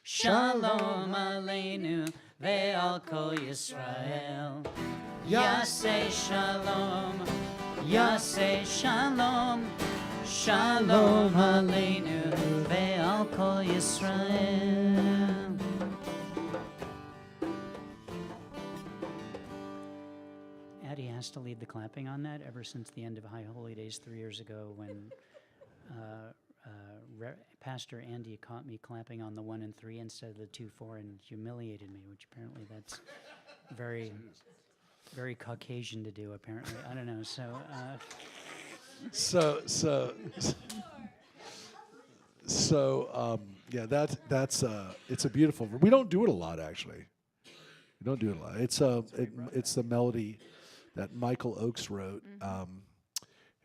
Shalom Aleinu ve'al kol Yisrael. Yaseh Shalom, Yaseh Shalom, Shalom Aleinu ve'al kol Yisrael. Addie has to lead the clapping on that ever since the end of High Holy Days 3 years ago when Pastor Andy caught me clapping on the 1 and 3 instead of the 2, 4 and humiliated me, which apparently that's very, very Caucasian to do, apparently. I don't know, yeah, that's it's a beautiful. We don't do it a lot, actually. We don't do it a lot. It's the melody that Michael Oakes wrote,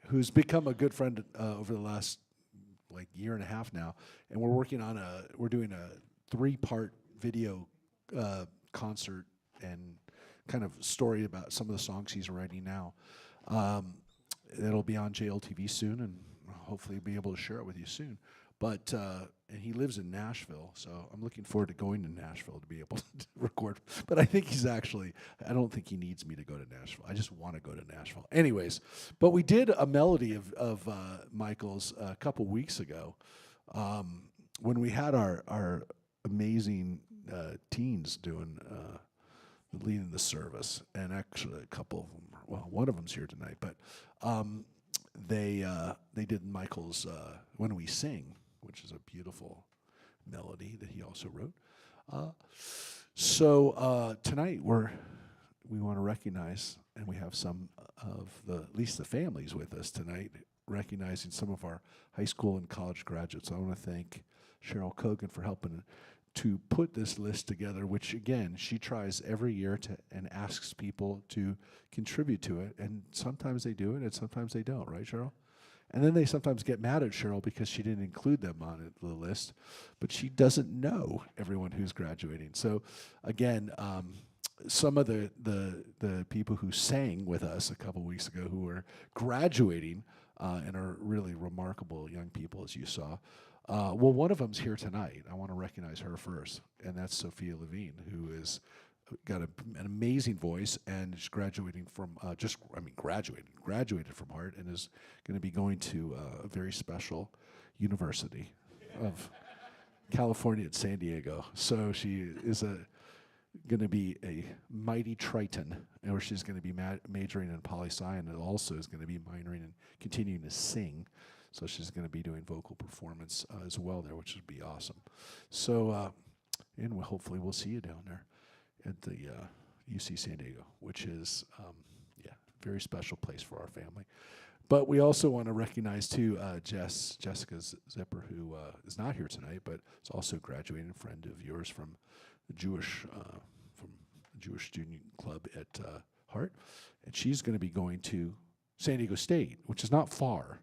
who's become a good friend over the last like year and a half now, and we're doing a 3-part video concert and kind of story about some of the songs he's writing now. It'll be on JLTV soon, and hopefully be able to share it with you soon. But and he lives in Nashville, so I'm looking forward to going to Nashville to be able to record. But I think I don't think he needs me to go to Nashville. I just want to go to Nashville. Anyways, but we did a melody of Michael's a couple weeks ago when we had our amazing teens doing leading the service, and actually a couple of them. Well, one of them's here tonight, but they did Michael's "When We Sing," which is a beautiful melody that he also wrote. So tonight we want to recognize, and we have some of at least the families with us tonight, recognizing some of our high school and college graduates. I want to thank Cheryl Kogan for helping to put this list together, which again, she tries every year and asks people to contribute to it, and sometimes they do it and sometimes they don't, right, Cheryl? And then they sometimes get mad at Cheryl because she didn't include them on the list, but she doesn't know everyone who's graduating. So again, some of the people who sang with us a couple weeks ago who are graduating and are really remarkable young people, as you saw. Well, one of them's here tonight. I want to recognize her first, and that's Sophia Levine, who is got an amazing voice and is graduating from graduated from Hart and is going to be going to a very special university of California at San Diego. So she is going to be a mighty Triton, where she's going to be majoring in poli-sci, and also is going to be minoring and continuing to sing. So she's going to be doing vocal performance as well there, which would be awesome. So, and hopefully we'll see you down there at the UC San Diego, which is, very special place for our family. But we also want to recognize, too, Jessica Zipper, who is not here tonight, but is also a graduating friend of yours from the Jewish Student Club at Hart. And she's going to be going to San Diego State, which is not far.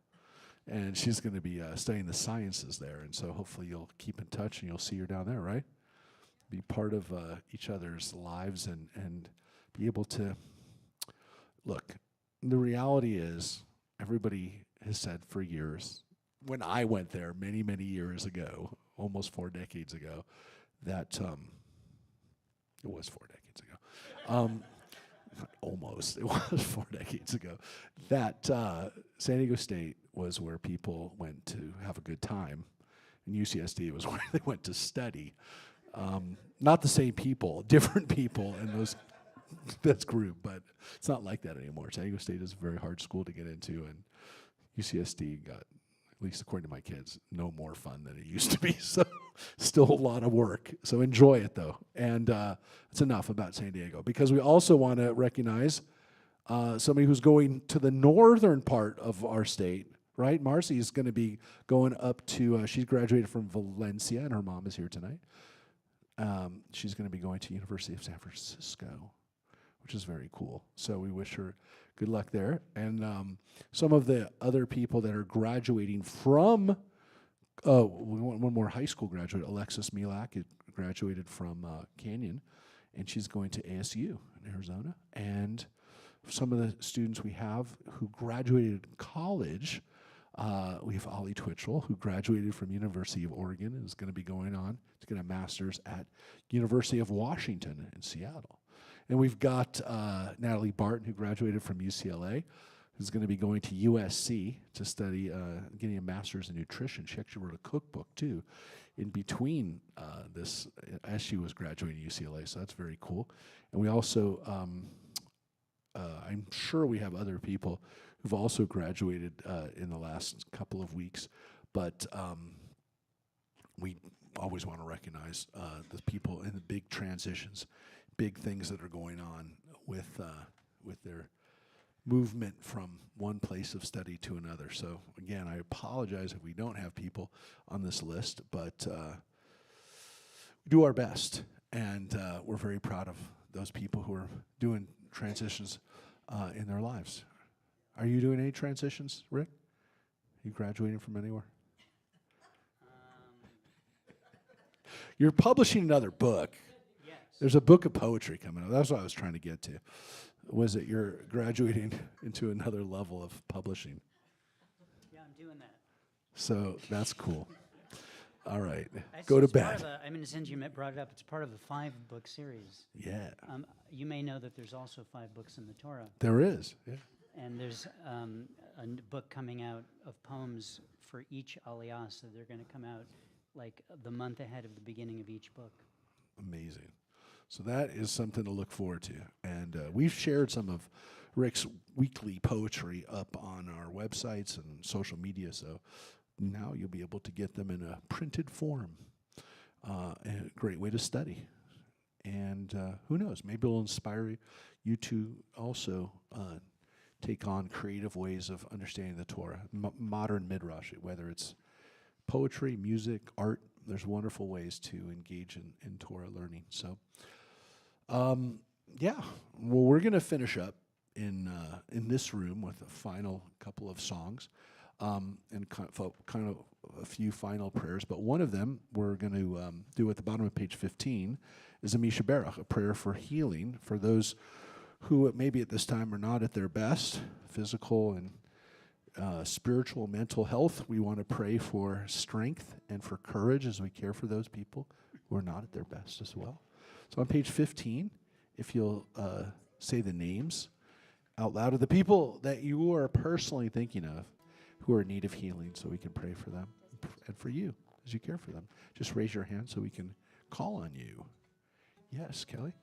And she's going to be studying the sciences there. And so hopefully you'll keep in touch and you'll see her down there, right? Be part of each other's lives and be able to look. The reality is, everybody has said for years, when I went there many, many years ago, almost 4 decades ago, that it was 4 decades ago. Almost, it was 4 decades ago. That San Diego State was where people went to have a good time, and UCSD was where they went to study. Not the same people, different people in this group, but it's not like that anymore. San Diego State is a very hard school to get into, and UCSD got, at least according to my kids, no more fun than it used to be. So still a lot of work. So enjoy it, though. And that's enough about San Diego, because we also want to recognize somebody who's going to the northern part of our state, right? Marcy is going to be going up to, she's graduated from Valencia, and her mom is here tonight. She's going to be going to University of San Francisco, which is very cool. So we wish her good luck there. And some of the other people that are graduating from, we want one more high school graduate, Alexis Milak, graduated from Canyon, and she's going to ASU in Arizona. And some of the students we have who graduated college, we have Ollie Twitchell, who graduated from University of Oregon and is going to be going on to get a master's at University of Washington in Seattle. And we've got Natalie Barton, who graduated from UCLA, who's going to be going to USC to study, getting a master's in nutrition. She actually wrote a cookbook, too, in between this, as she was graduating UCLA, so that's very cool. And we also, I'm sure we have other people who've also graduated in the last couple of weeks, but we always want to recognize the people in the big transitions, big things that are going on with their movement from one place of study to another. So again, I apologize if we don't have people on this list, but we do our best, and we're very proud of those people who are doing transitions in their lives. Are you doing any transitions, Rick? Are you graduating from anywhere? You're publishing another book. Yes. There's a book of poetry coming out. That's what I was trying to get to. Was it you're graduating into another level of publishing? Yeah, I'm doing that. So that's cool. All right, Actually, go to it's part bed. of I mean, since you brought it up, it's part of a 5-book series. Yeah, You may know that there's also 5 books in the Torah, there is. Yeah. and there's book coming out of poems for each aliyah, so they're going to come out like the month ahead of the beginning of each book. Amazing. So that is something to look forward to. And we've shared some of Rick's weekly poetry up on our websites and social media, so now you'll be able to get them in a printed form. A great way to study. And who knows, maybe it'll inspire you to also take on creative ways of understanding the Torah, modern midrash, whether it's poetry, music, art. There's wonderful ways to engage in Torah learning. So, yeah, well, we're going to finish up in this room with a final couple of songs and kind of a few final prayers. But one of them we're going to do at the bottom of page 15 is a Misha Berach, a prayer for healing for those who maybe at this time are not at their best, physical and spiritual, mental health. We want to pray for strength and for courage as we care for those people who are not at their best as well. So on page 15, if you'll say the names out loud of the people that you are personally thinking of who are in need of healing, so we can pray for them and for you as you care for them. Just raise your hand so we can call on you. Yes, Kelly?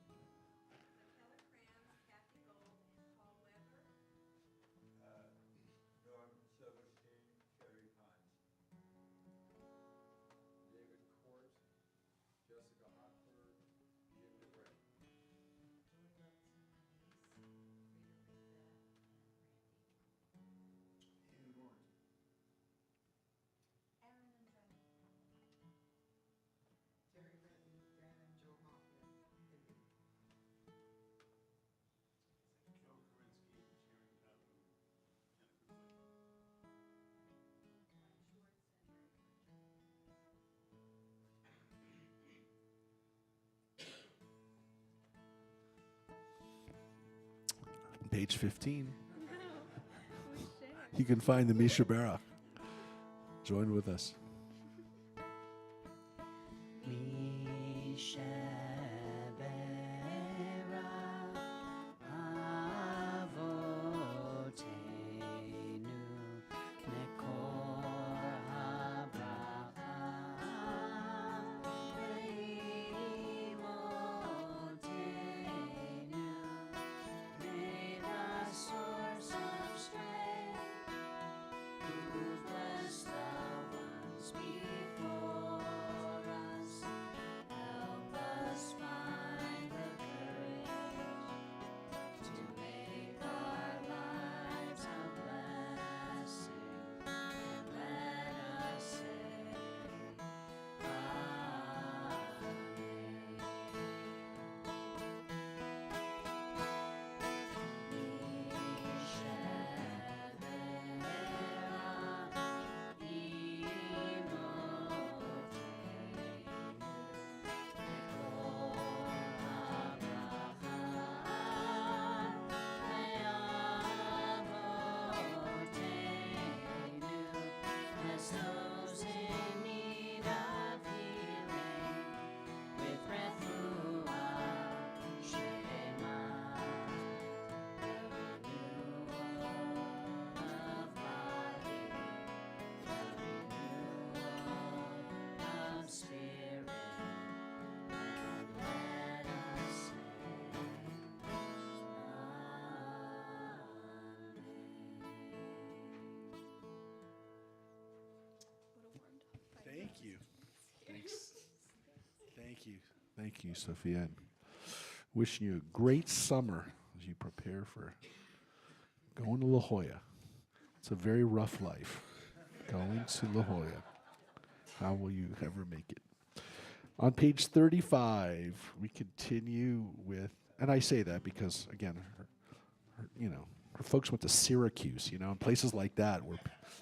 Page 15. You can find the Misha Berach. Join with us. Thank you. Thanks. Thank you. Thank you, Sophia. And wishing you a great summer as you prepare for going to La Jolla. It's a very rough life, going to La Jolla. How will you ever make it? On page 35, we continue with, and I say that because, again, her folks went to Syracuse, and places like that where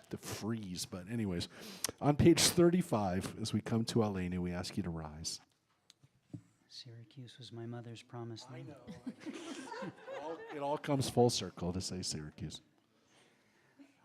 to freeze. But anyways, on page 35, as we come to Aleinu, we ask you to rise. Syracuse was my mother's promised land. I know. It all comes full circle to say Syracuse.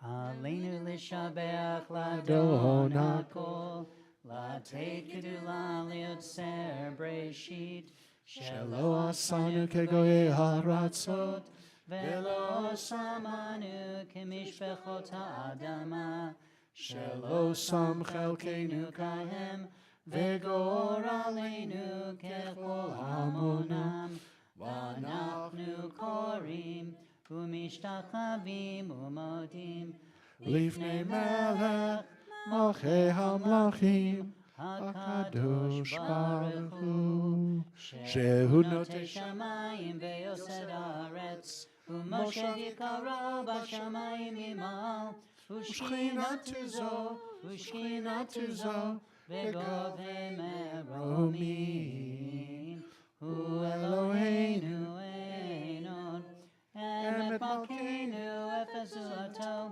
Aleinu l'shabeach l'Adon hakol, l'teit gedula liotzer breshit, shelo asanu kegoyei haratzot, velo samanu kemishpechot ha'adama, shelo sam chelkeinu kahem, vegor aleinu kechol hamonam, v'anachnu korim, ומשתחווים ומודים לפני מלך מלכי המלכים הקדוש ברוך הוא שהוא נוטה שמיים ויוסד הארץ ומשה יקרו בשמיים ממעל ושכינת זו וגובה מרומים הוא אלוהינו אין עוד אמת מלכנו אפסותו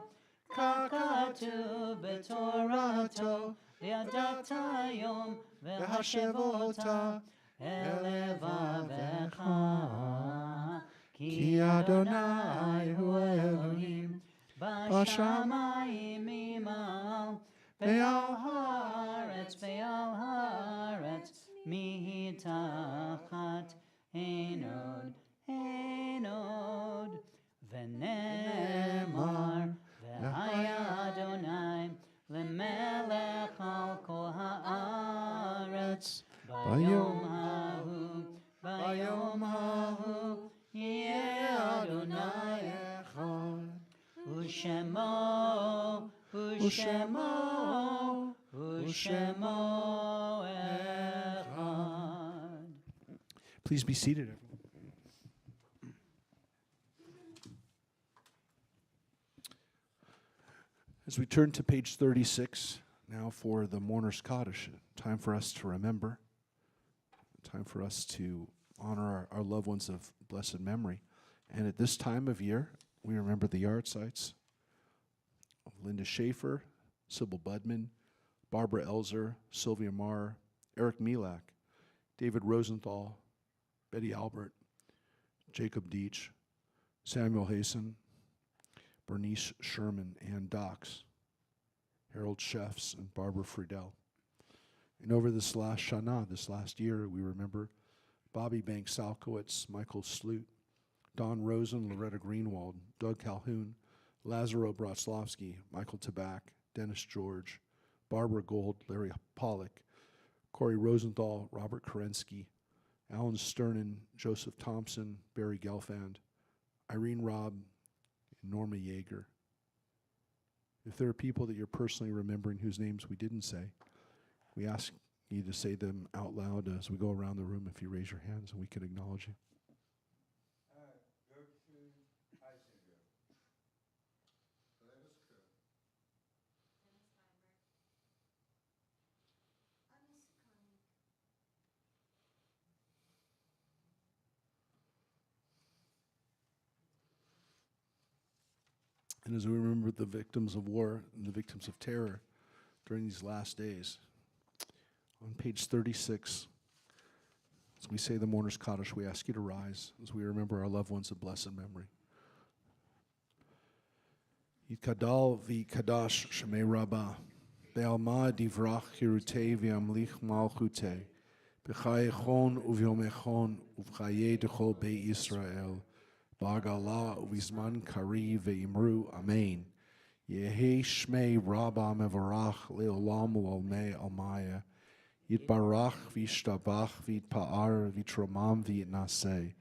ככתוב בתורתו וידעת היום והשבותה אל לבבך כי אדוני הוא אלוהים בשמיים ממעל ועל הארץ מתחת אין עוד ונאמר והיה אדוני למלך על כל הארץ ביום ההוא יהיה אדוני אחד ושמו אחד. Please be seated, everyone. As we turn to page 36, now for the Mourner's Kaddish, time for us to remember, time for us to honor our loved ones of blessed memory. And at this time of year, we remember the yard sites of Linda Schaefer, Sybil Budman, Barbara Elzer, Sylvia Marr, Eric Milak, David Rosenthal, Betty Albert, Jacob Deach, Samuel Hasen, Bernice Sherman, and Docs. Harold Sheffs, and Barbara Friedel. And over this last Shana, this last year, we remember Bobby Banks Salkowitz, Michael Sloot, Don Rosen, Loretta Greenwald, Doug Calhoun, Lazaro Brodslavsky, Michael Tabak, Dennis George, Barbara Gold, Larry Pollock, Corey Rosenthal, Robert Kerensky, Alan Sternin, Joseph Thompson, Barry Gelfand, Irene Robb, and Norma Yeager. If there are people that you're personally remembering whose names we didn't say, we ask you to say them out loud as we go around the room if you raise your hands and we can acknowledge you. And as we remember the victims of war and the victims of terror during these last days, on page 36, as we say the Mourner's Kaddish, we ask you to rise as we remember our loved ones of blessed memory. Yitkadal v'kadash shemei Rabbah, be'alma divrach hirutei v'amlich malchutei, b'chayechon uv'yomechon uv'chayei dechol bei Yisrael, ba'agala uv'izman kari ve'imru, amen. Yehi shmei Rabbah mevarach le'olam u'olmei almaya, Yitbarach v'yishtabach v'yitpa'ar v'yitromam v'yitnaseh,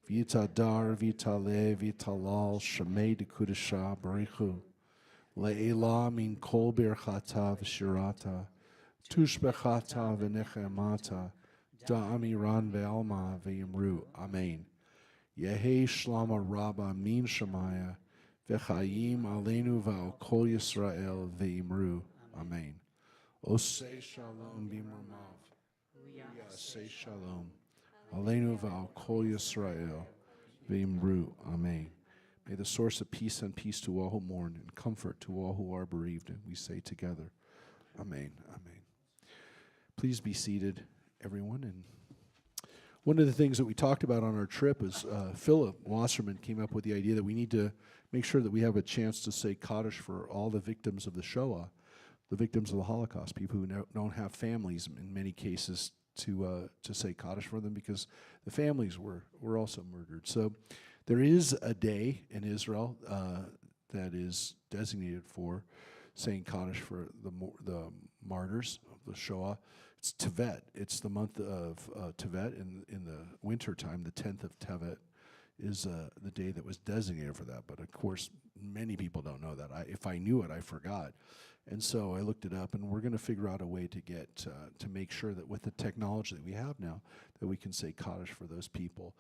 v'yitadar v'yitaleh v'yitalal shemei dekudesha barichu, le'ela min kol birchata v'shirata, tushbechata v'nechemata, da'amiran ve'alma ve'yimru, amen. Yehi shlama Rabbah min shemaya, v'chayim aleinu v'al kol Yisrael ve'yimru, amen. Osei shalom b'mamav, Yasei shalom, aleinu v'al kol Yisrael, v'imru, amen. May the source of peace and peace to all who mourn and comfort to all who are bereaved, and we say together, amen, amen. Please be seated, everyone. And one of the things that we talked about on our trip is Philip Wasserman came up with the idea that we need to make sure that we have a chance to say Kaddish for all the victims of the Shoah, the victims of the Holocaust, people who don't have families in many cases to say Kaddish for them because the families were also murdered. So there is a day in Israel that is designated for saying Kaddish for the martyrs of the Shoah. It's Tevet. It's the month of Tevet in the winter time. The 10th of Tevet is the day that was designated for that. But of course, many people don't know that. If I knew it, I forgot. And so I looked it up, and we're going to figure out a way to get to make sure that with the technology that we have now, that we can say Kaddish for those people,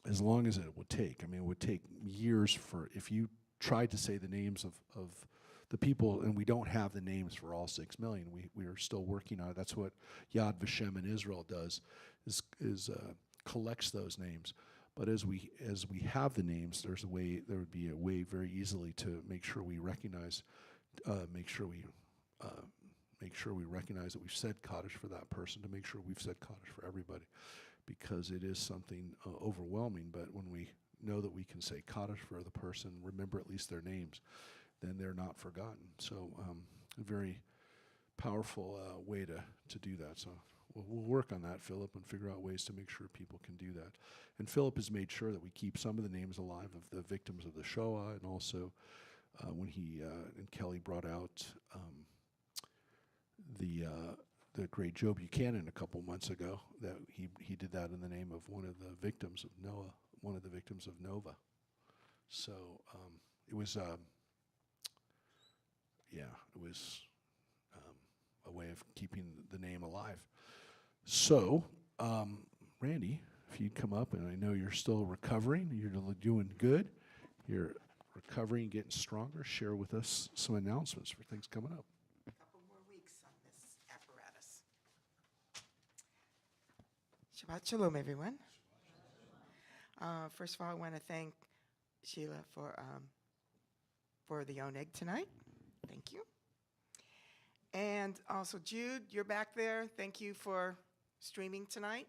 as long as it would take. I mean, it would take years if you tried to say the names of the people, and we don't have the names for all 6 million. We are still working on it. That's what Yad Vashem in Israel does, is collects those names. But as we have the names, there would be a way very easily to make sure we recognize. Make sure we recognize that we've said Kaddish for that person, to make sure we've said Kaddish for everybody, because it is something overwhelming. But when we know that we can say Kaddish for the person, remember at least their names, then they're not forgotten. So a very powerful way to do that. So we'll work on that, Philip, and figure out ways to make sure people can do that. And Philip has made sure that we keep some of the names alive of the victims of the Shoah, and also when he and Kelly brought out the great Joe Buchanan a couple months ago, that he did that in the name of one of the victims of Nova. So it was a way of keeping the name alive. So Randy, if you'd come up, and I know you're still recovering, you're doing good, you're recovering, getting stronger, share with us some announcements for things coming up. A couple more weeks on this apparatus. Shabbat Shalom, everyone. First of all, I want to thank Sheila for the oneg tonight. Thank you. And also, Jude, you're back there. Thank you for streaming tonight.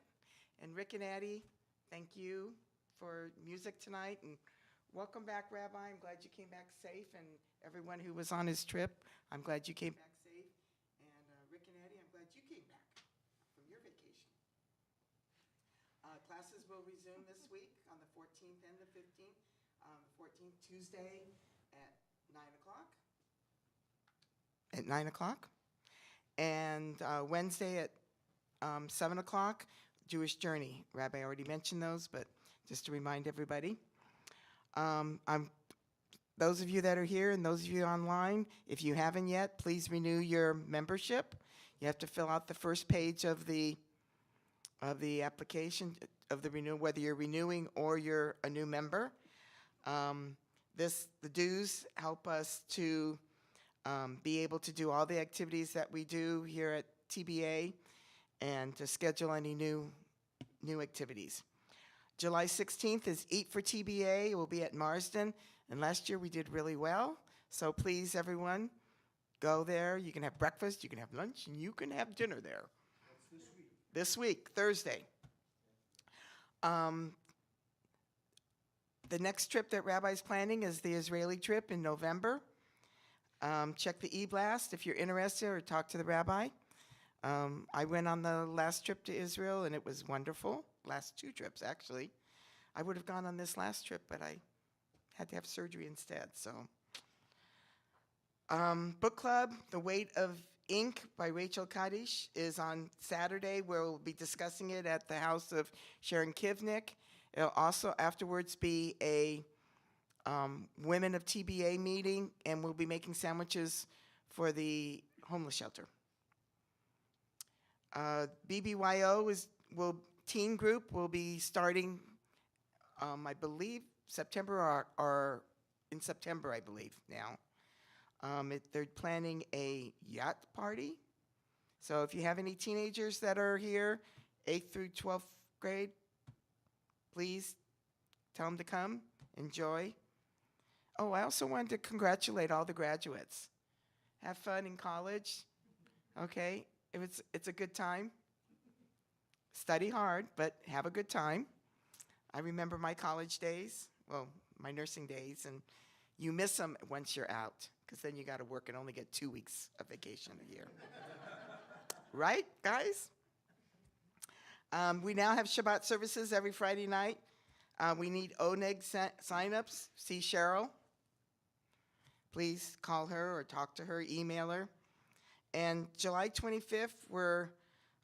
And Rick and Addie, thank you for music tonight and welcome back, Rabbi. I'm glad you came back safe, and everyone who was on his trip, I'm glad you came back safe. And Rick and Addie, I'm glad you came back from your vacation. Classes will resume this week on the 14th and the 15th. 14th, Tuesday at 9 o'clock. At 9 o'clock. And Wednesday at 7 o'clock, Jewish Journey. Rabbi already mentioned those, but just to remind everybody. Those of you that are here and those of you online, if you haven't yet, please renew your membership. You have to fill out the first page of the application of the renew, whether you're renewing or you're a new member. The dues help us to be able to do all the activities that we do here at TBA and to schedule any new activities. July 16th is Eat for TBA. It will be at Marsden. And last year we did really well. So please, everyone, go there. You can have breakfast, you can have lunch, and you can have dinner there. That's this week. This week, Thursday. The next trip that Rabbi's planning is the Israeli trip in November. Check the e-blast if you're interested, or talk to the Rabbi. I went on the last trip to Israel, and it was wonderful. Last 2 trips, actually. I would have gone on this last trip, but I had to have surgery instead. So, book club, The Weight of Ink by Rachel Kaddish is on Saturday, where we'll be discussing it at the house of Sharon Kivnick. It'll also afterwards be a Women of TBA meeting, and we'll be making sandwiches for the homeless shelter. BBYO teen group will be starting, I believe, September or in September, I believe now. They're planning a yacht party. So if you have any teenagers that are here, 8th through 12th grade, please tell them to come, enjoy. Oh, I also wanted to congratulate all the graduates. Have fun in college, okay? It's a good time. Study hard, but have a good time. I remember my college days, well, my nursing days, and you miss them once you're out, because then you got to work and only get 2 weeks of vacation a year. Right, guys? We now have Shabbat services every Friday night. We need ONEG signups. See Cheryl. Please call her or talk to her, email her. And July 25th, we're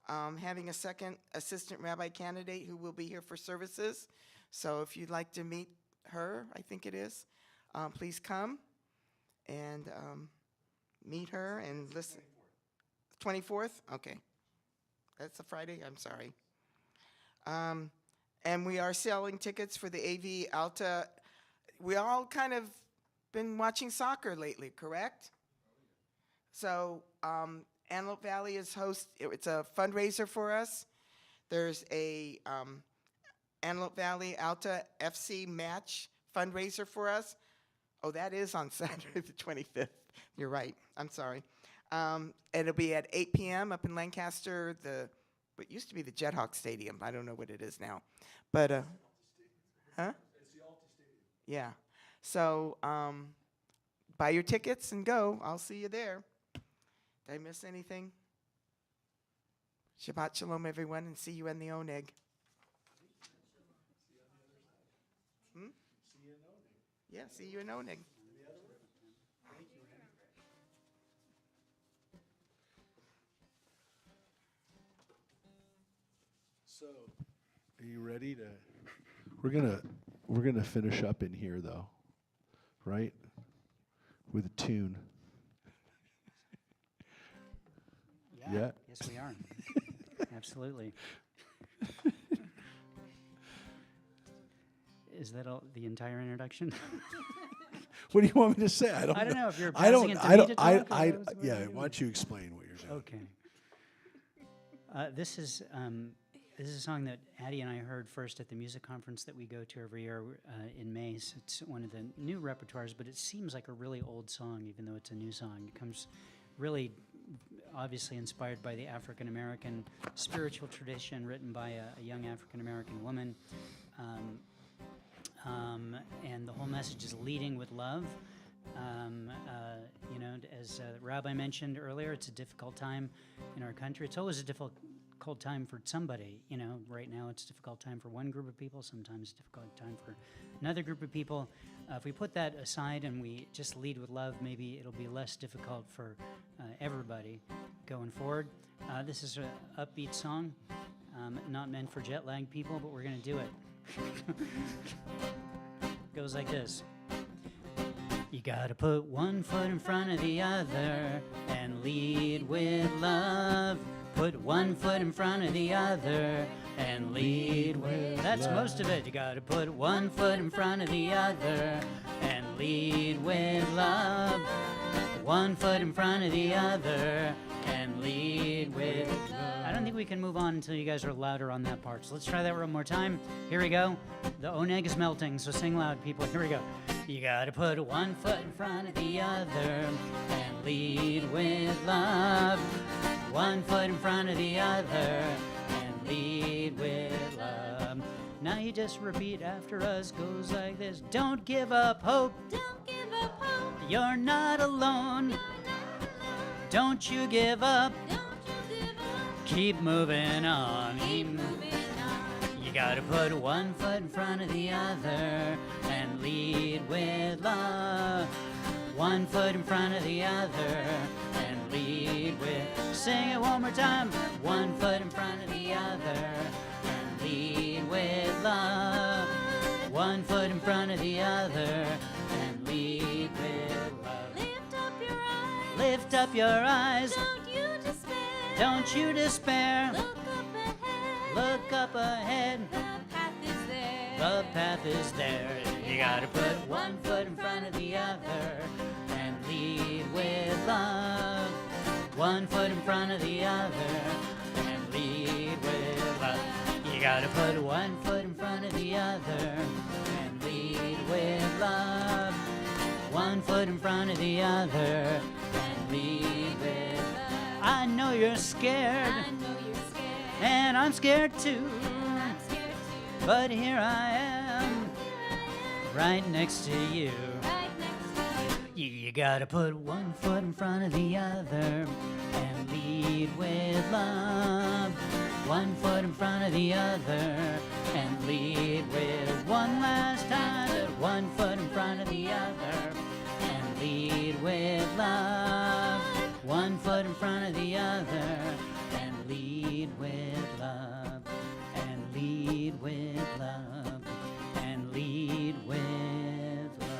having a second assistant rabbi candidate who will be here for services. So if you'd like to meet her, I think it is, please come and meet her and listen. 24th? Okay. That's a Friday? I'm sorry. And we are selling tickets for the AV Alta. We all kind of been watching soccer lately, correct? So Antelope Valley is it's a fundraiser for us. There's a Antelope Valley Alta FC match fundraiser for us. Oh, that is on Saturday the 25th. You're right. I'm sorry. It'll be at 8 p.m. up in Lancaster, what used to be the Jethawk Stadium. I don't know what it is now. But, huh? It's the Alta Stadium. Yeah. So buy your tickets and go. I'll see you there. Did I miss anything? Shabbat shalom, everyone, and see you in the ONEG. Hmm? See you in ONEG. Yeah, see you in ONEG. Thank you, Randy. So, are you ready to? We're gonna finish up in here though, right? With a tune. Yeah. Yes, we are. Absolutely. Is that all, the entire introduction? What do you want me to say? I don't know if you're I don't. passing it to I me don't. to I. talk, or I. what are Yeah. you Why don't you explain what you're doing? Okay. This is a song that Addie and I heard first at the music conference that we go to every year in May. So it's one of the new repertoires, but it seems like a really old song, even though it's a new song. It comes really obviously inspired by the African American spiritual tradition written by a young African American woman. and the whole message is leading with love. You know, as Rabbi mentioned earlier, it's a difficult time in our country. It's always a difficult time for somebody. You know, right now it's a difficult time for one group of people, sometimes a difficult time for another group of people. If we put that aside and we just lead with love, maybe it'll be less difficult for everybody going forward. This is an upbeat song, not meant for jet-lagged people, but we're going to do it. Goes like this. You gotta put one foot in front of the other and lead with love. Put one foot in front of the other and lead with That's most of it. You gotta put one foot in front of the other and lead with love. One foot in front of the other and lead with love. I don't think we can move on until you guys are louder on that part. So let's try that one more time. Here we go. The oneg is melting, so sing loud, people. Here we go. You gotta put one foot in front of the other and lead with love. One foot in front of the other and lead with love. Now you just repeat after us, goes like this. Don't give up hope. Don't give up hope. You're not alone. You're not alone. Don't you give up. Don't you give up. Keep moving on. Keep moving on. You gotta put one foot in front of the other and lead with love. One foot in front of the other and lead with. Sing it one more time. One foot in front of the other and lead with love. One foot in front of the other and lead with love. Lift up your eyes. Lift up your eyes. Don't you despair. Don't you despair. Look up ahead. Look up ahead. The path is there. The path is there. You gotta put one foot in front of the other and lead with love. One foot in front of the other and lead with love. You gotta put one foot in front of the other and lead with love. One foot in front of the other and lead with love. I know you're scared. I know you're scared. And I'm scared too. I'm scared too. But here I am, right next to you. Right next to you. You gotta put one foot in front of the other and lead with love. One foot in front of the other and lead with one last time. One foot in front of the other and lead with love. One foot in front of the other and lead with love. And lead with love. And lead with love.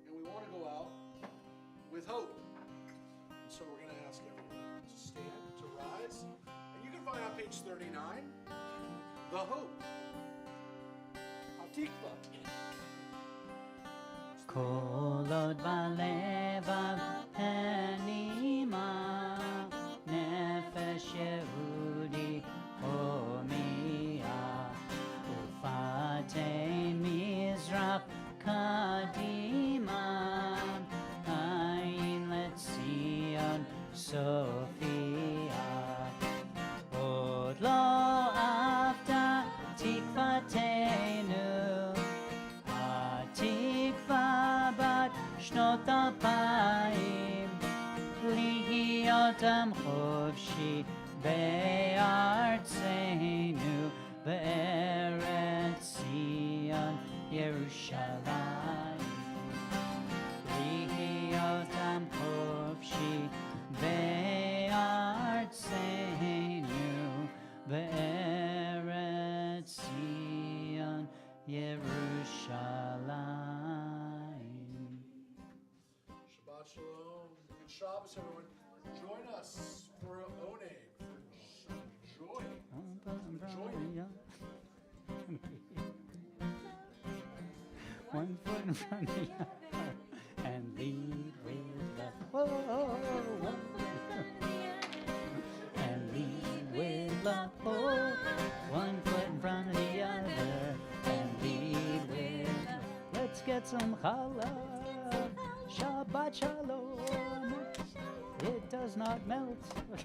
And we want to go out with hope. And so we're going to ask everyone to stand, to rise. And you can find on page 39, the hope. Hatikva. Kolod balevav hanima nefesh Yehudi homiya ufatei mizrach kadima ayin letzion Sophia od lo avta tikvatenu התקווה בת שנות 2000 להיות עם חופשי בארצנו בארץ ציון ירושלים להיות עם חופשי בארצנו בארץ ציון Yerushalayim. Shabbat Shalom. Good Shabbos, everyone. Join us for Oneg, for joy. One foot in front of the other and lead with love. Whoa, one foot in front of the other and lead with love. Oh, one foot in front of the other and lead with love. Let's get some challah. Shabbat Shalom. It does not melt.